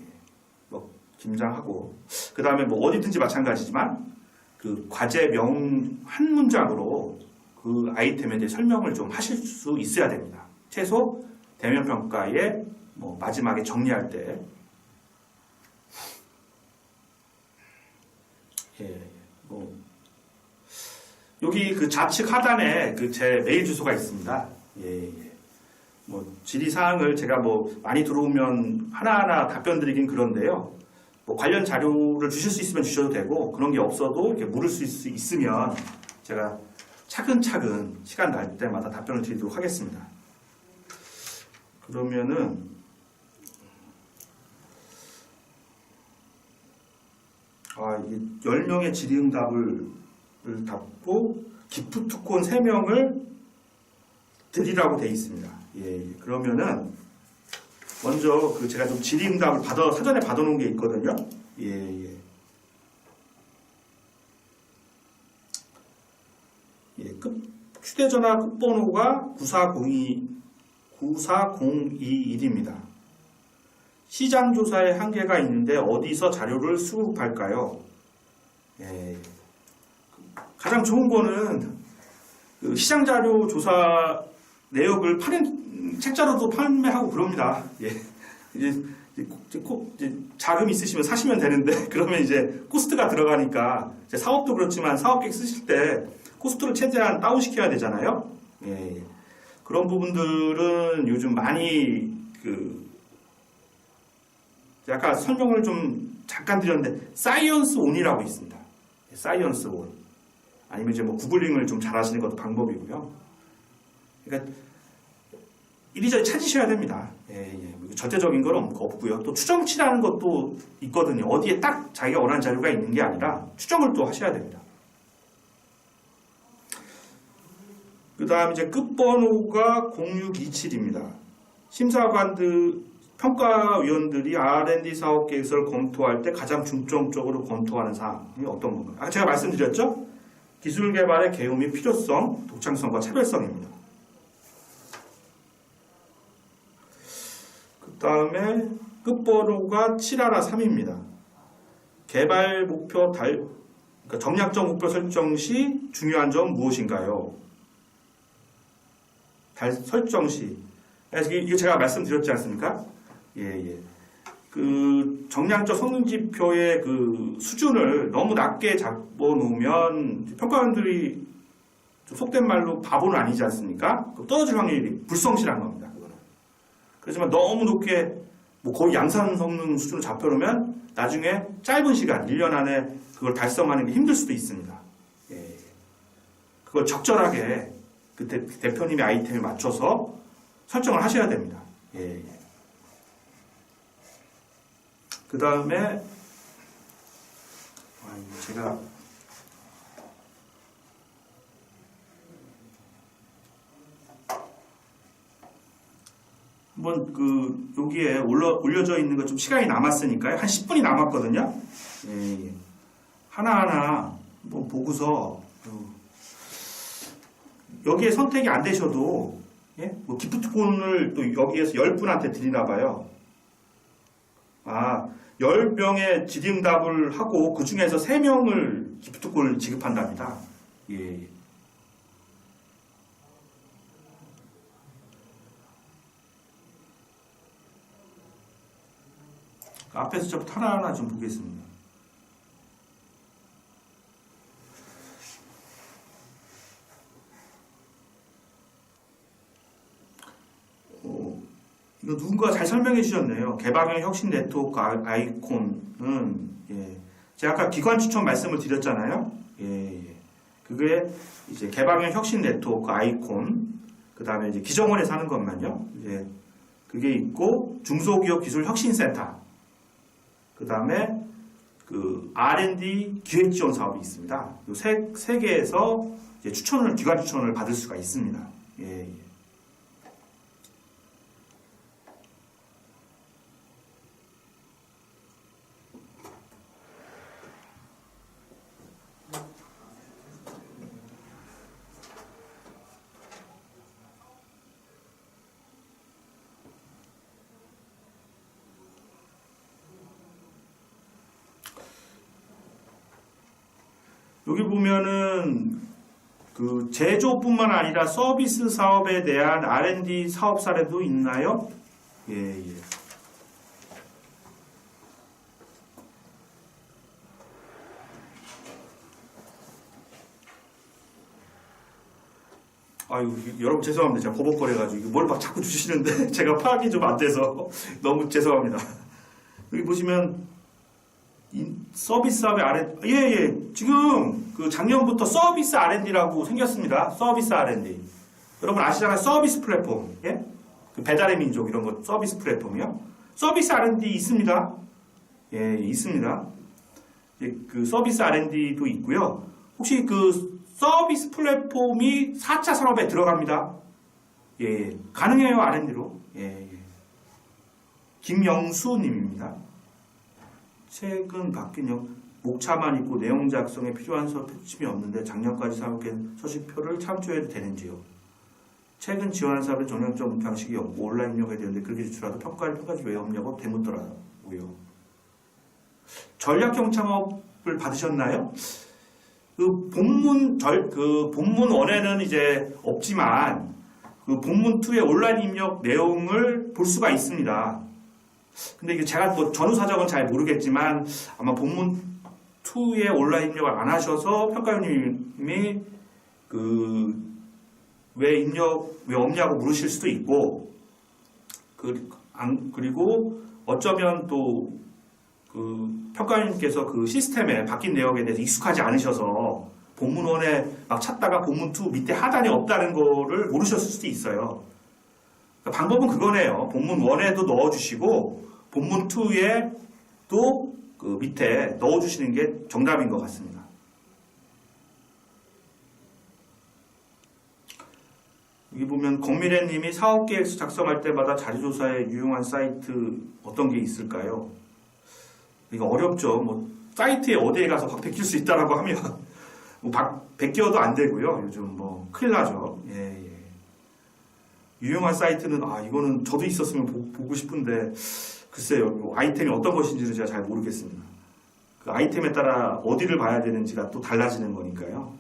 Speaker 1: 뭐, 김장하고. 그 다음에 뭐 어디든지 마찬가지지만, 그 과제 한 문장으로 그 아이템에 대해 설명을 좀 하실 수 있어야 됩니다. 최소 대면 평가에 뭐 마지막에 정리할 때, 예, 뭐 여기 그 좌측 하단에 그 제 메일 주소가 있습니다. 예, 예. 뭐 질의 사항을 제가 뭐 많이 들어오면 하나하나 답변 드리긴 그런데요. 뭐 관련 자료를 주실 수 있으면 주셔도 되고 그런 게 없어도 이렇게 물을 수 있으면 제가 차근차근 시간 날 때마다 답변을 드리도록 하겠습니다. 그러면은 이게 10명의 질의응답을 답고 기프트콘 3명을 드리라고 되어 있습니다. 예, 그러면은 먼저 그 제가 좀 질의응답을 사전에 받아놓은 게 있거든요. 예. 예, 휴대전화 끝번호가 940221입니다. 시장조사에 한계가 있는데 어디서 자료를 수급할까요? 예, 가장 좋은 거는 그 시장자료 조사 내역을 책자로도 판매하고 그럽니다. 예, 이제 자금 있으시면 사시면 되는데 그러면 이제 코스트가 들어가니까 이제 사업도 그렇지만 사업계획 쓰실 때 코스트를 최대한 다운시켜야 되잖아요. 예, 그런 부분들은 요즘 많이 아까 설명을 좀 잠깐 드렸는데 사이언스 온이라고 있습니다. 사이언스 온. 아니면 이제 뭐 구글링을 좀 잘하시는 것도 방법이고요. 그러니까 이리저리 찾으셔야 됩니다. 예. 절대적인 건 없고요. 또 추정치라는 것도 있거든요. 어디에 딱 자기가 원하는 자료가 있는 게 아니라 추정을 또 하셔야 됩니다. 그 다음 이제 끝번호가 0627입니다. 평가위원들이 R&D 사업 계획서를 검토할 때 가장 중점적으로 검토하는 사항이 어떤 건가요? 아까 제가 말씀드렸죠? 기술 개발의 개요 및 필요성, 독창성과 차별성입니다. 그 다음에 끝번호가 7-3입니다. 개발 목표 그러니까 정략적 목표 설정 시 중요한 점 무엇인가요? 설정 시. 이게 제가 말씀드렸지 않습니까? 예. 그 정량적 성능지표의 그 수준을 너무 낮게 잡아놓으면 평가원들이 좀 속된 말로 바보는 아니지 않습니까? 떨어질 확률이 불성실한 겁니다. 그거는. 그렇지만 너무 높게 뭐 거의 양산 성능 수준을 잡혀놓으면 나중에 짧은 시간, 1년 안에 그걸 달성하는 게 힘들 수도 있습니다. 예. 그걸 적절하게 그 대표님의 아이템에 맞춰서 설정을 하셔야 됩니다. 예. 그 다음에 제가 한번 여기에 올려져 있는 거 좀 시간이 남았으니까요. 한 10분이 남았거든요. 예. 하나하나 한번 보고서 여기에 선택이 안 되셔도 예? 뭐 기프트콘을 또 여기에서 10분한테 드리나 봐요. 아, 10명의 질의응답을 하고 그 중에서 3명을 기프트콘을 지급한답니다. 예. 앞에서 좀 하나하나 좀 보겠습니다. 이거 누군가 잘 설명해 주셨네요. 개방형 혁신 네트워크 아이콘은, 예. 제가 아까 기관 추천 말씀을 드렸잖아요. 예, 예. 그게 이제 개방형 혁신 네트워크 아이콘, 그 다음에 이제 기정원에서 하는 것만요. 이제 그게 있고, 중소기업 기술 혁신센터, 그 다음에 그 R&D 기획 지원 사업이 있습니다. 이 세 개에서 이제 기관 추천을 받을 수가 있습니다. 예, 예. 여기 보면은 그 제조뿐만 아니라 서비스 사업에 대한 R&D 사업 사례도 있나요? 예, 예. 아유, 여러분 죄송합니다. 제가 버벅거려가지고 이거 뭘 막 자꾸 주시는데 제가 파악이 좀 안 돼서 너무 죄송합니다. 여기 보시면 서비스 사업의 R&D, 예. 지금 그 작년부터 서비스 R&D라고 생겼습니다. 서비스 R&D. 여러분 아시잖아요. 서비스 플랫폼. 예? 그 배달의 민족 이런 거 서비스 플랫폼이요. 서비스 R&D 있습니다. 예, 있습니다. 예, 그 서비스 R&D도 있고요. 혹시 그 서비스 플랫폼이 4차 산업에 들어갑니다. 예, 가능해요. R&D로. 예. 김영수 님입니다. 최근 바뀐 목차만 있고 내용 작성에 필요한 표침이 없는데 작년까지 사업된 서식표를 참조해도 되는지요? 최근 지원한 사업의 정량점 방식이 없고 온라인 입력해야 되는데 그렇게 제출하도 평가지 왜 없냐고 되묻더라고요. 전략형 창업을 받으셨나요? 그 본문 1에는 이제 없지만 그 본문 2의 온라인 입력 내용을 볼 수가 있습니다. 근데 이게 제가 뭐 전후 사정은 잘 모르겠지만 아마 본문 2에 온라인 입력을 안 하셔서 평가위원님이 왜 없냐고 물으실 수도 있고 그리고 어쩌면 또 평가위원님께서 그 시스템에 바뀐 내역에 대해서 익숙하지 않으셔서 본문 1에 막 찾다가 본문 2 밑에 하단이 없다는 거를 모르셨을 수도 있어요. 방법은 그거네요. 본문 1에도 넣어주시고 본문 2에 또 그 밑에 넣어주시는 게 정답인 것 같습니다. 여기 보면 권미래님이 사업계획서 작성할 때마다 자료조사에 유용한 사이트 어떤 게 있을까요? 이거 어렵죠. 뭐 사이트에 어디에 가서 박 베낄 수 있다라고 하면 뭐 베껴도 안 되고요. 요즘 뭐 큰일 나죠. 예. 유용한 사이트는 이거는 저도 있었으면 보고 싶은데 글쎄요. 아이템이 어떤 것인지는 제가 잘 모르겠습니다. 그 아이템에 따라 어디를 봐야 되는지가 또 달라지는 거니까요.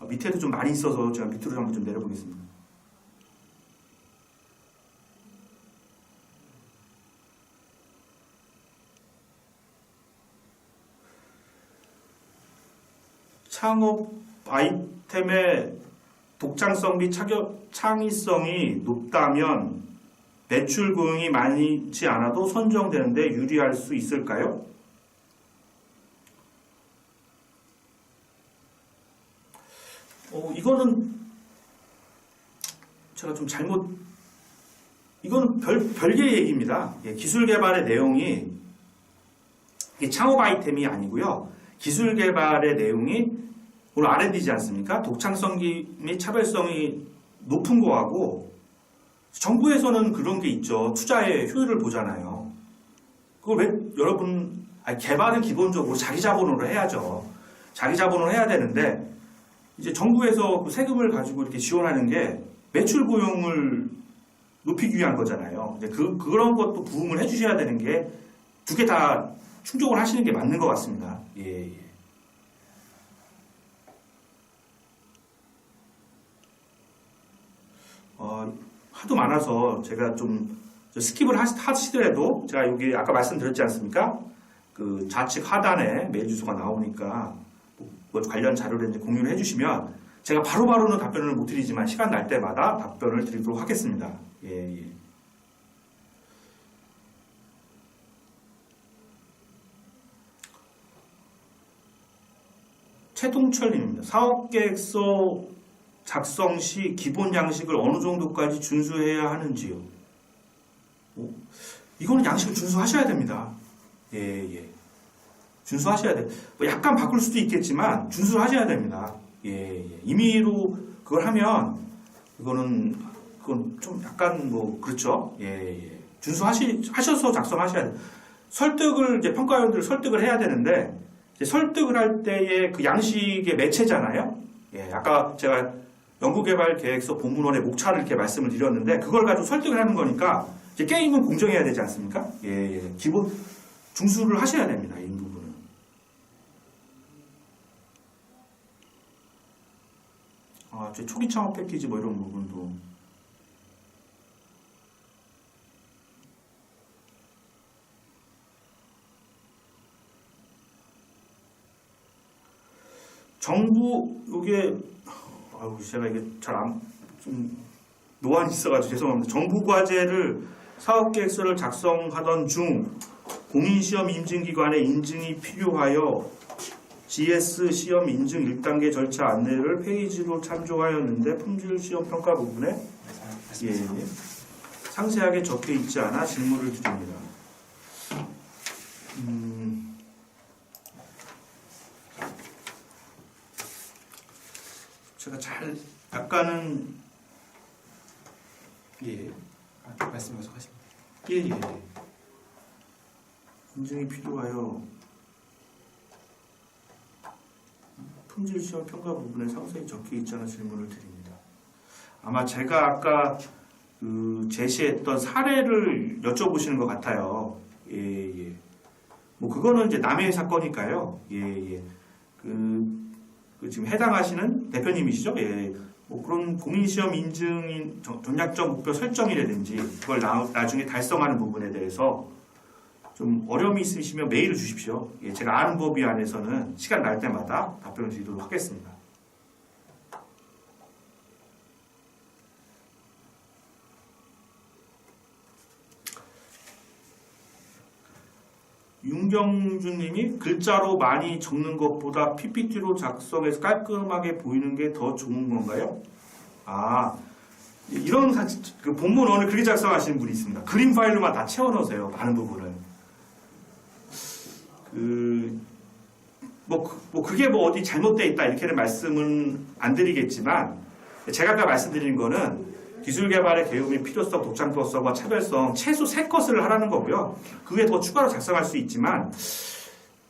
Speaker 1: 밑에도 좀 많이 있어서 제가 밑으로 한번 좀 내려보겠습니다. 창업 아이템의 독창성 및 창의성이 높다면 매출 고용이 많지 않아도 선정되는데 유리할 수 있을까요? 이거는 제가 좀 이거는 별개의 얘기입니다. 기술 개발의 내용이 이게 창업 아이템이 아니고요. 기술 개발의 내용이 오늘 R&D지 않습니까? 독창성 및 차별성이 높은 거하고 정부에서는 그런 게 있죠. 투자의 효율을 보잖아요. 그걸 왜 개발은 기본적으로 자기 자본으로 해야죠. 자기 자본으로 해야 되는데 이제 정부에서 그 세금을 가지고 이렇게 지원하는 게 매출 고용을 높이기 위한 거잖아요. 이제 그런 것도 부응을 해주셔야 되는 게 두 개 다 충족을 하시는 게 맞는 것 같습니다. 예, 예. 하도 많아서 제가 좀 스킵을 하시더라도 제가 여기 아까 말씀드렸지 않습니까? 그 좌측 하단에 메일 주소가 나오니까 뭐 관련 자료를 이제 공유를 해주시면 제가 바로바로는 답변을 못 드리지만 시간 날 때마다 답변을 드리도록 하겠습니다. 예, 예. 최동철님입니다. 사업계획서 작성 시 기본 양식을 어느 정도까지 준수해야 하는지요? 이거는 양식을 준수하셔야 됩니다. 예, 예. 준수하셔야 돼요. 뭐 약간 바꿀 수도 있겠지만 준수하셔야 됩니다. 예, 예. 임의로 그걸 하면 그건 좀 약간 뭐 그렇죠. 예, 예. 준수하셔서 작성하셔야 돼요. 설득을 이제 평가위원들을 설득을 해야 되는데 이제 설득을 할 때의 그 양식의 매체잖아요. 예, 아까 제가 연구개발계획서 본문원의 목차를 이렇게 말씀을 드렸는데 그걸 가지고 설득을 하는 거니까 이제 게임은 공정해야 되지 않습니까? 예, 예. 기본 중수를 하셔야 됩니다. 이 부분은. 초기 창업 패키지 뭐 이런 부분도. 정부, 제가 이게 좀 노안이 있어가지고 죄송합니다. 정부 과제를 사업계획서를 작성하던 중 공인시험 인증기관의 인증이 필요하여 GS 시험 인증 1단계 절차 안내를 페이지로 참조하였는데 품질시험 평가 부분에 상세하게 적혀 있지 않아 질문을 드립니다. 제가 약간은
Speaker 2: 말씀 계속하십니다.
Speaker 1: 예. 인증이 필요하여 품질시험 평가 부분에 상세히 적혀 있지 않아 질문을 드립니다. 아마 제가 아까 제시했던 사례를 여쭤보시는 것 같아요. 예. 뭐 그거는 이제 남의 사건이니까요. 예. 지금 해당하시는 대표님이시죠? 예. 뭐 그런 공인시험 인증인 전략적 목표 설정이라든지 그걸 나중에 달성하는 부분에 대해서 좀 어려움이 있으시면 메일을 주십시오. 예, 제가 아는 법위 안에서는 시간 날 때마다 답변을 드리도록 하겠습니다. 윤경준님이 글자로 많이 적는 것보다 PPT로 작성해서 깔끔하게 보이는 게 더 좋은 건가요? 이런 그 본문원을 그렇게 작성하시는 분이 있습니다. 그림 파일로만 다 채워넣으세요. 많은 부분을. 그게 뭐 어디 잘못되어 있다 이렇게는 말씀은 안 드리겠지만 제가 아까 말씀드린 거는 기술개발의 개요민 필요성, 독창성과 차별성 최소 3것을 하라는 거고요. 그 외에 더 추가로 작성할 수 있지만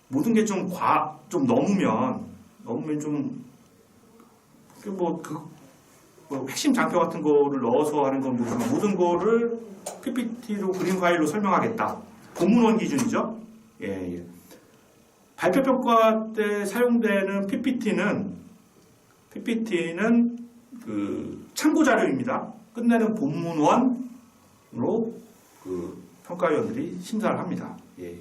Speaker 1: 모든 게 좀 넘으면 핵심 장표 같은 거를 넣어서 하는 건 모든 거를 PPT로 그림 파일로 설명하겠다. 본문원 기준이죠. 예. 발표평가 때 사용되는 PPT는 그 참고 자료입니다. 끝내는 본문원으로 그 평가위원들이 심사를 합니다. 예.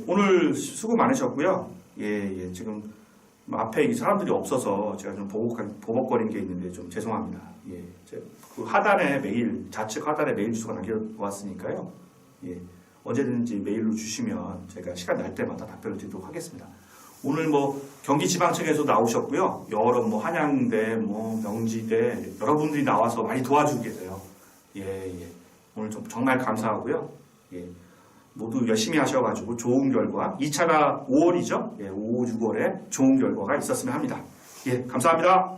Speaker 1: 오늘 수고 많으셨고요. 예. 지금 앞에 이 사람들이 없어서 제가 좀 버벅거린 게 있는데 좀 죄송합니다. 예. 그 좌측 하단에 메일 주소가 남겨놓았으니까요. 예. 언제든지 메일로 주시면 제가 시간 날 때마다 답변을 드리도록 하겠습니다. 오늘 경기지방청에서 나오셨고요. 여러 한양대, 명지대 여러분들이 나와서 많이 도와주고 계세요. 예. 오늘 정말 감사하고요. 예. 모두 열심히 하셔가지고 좋은 결과 2차가 5월이죠. 예, 5, 6월에 좋은 결과가 있었으면 합니다. 예, 감사합니다.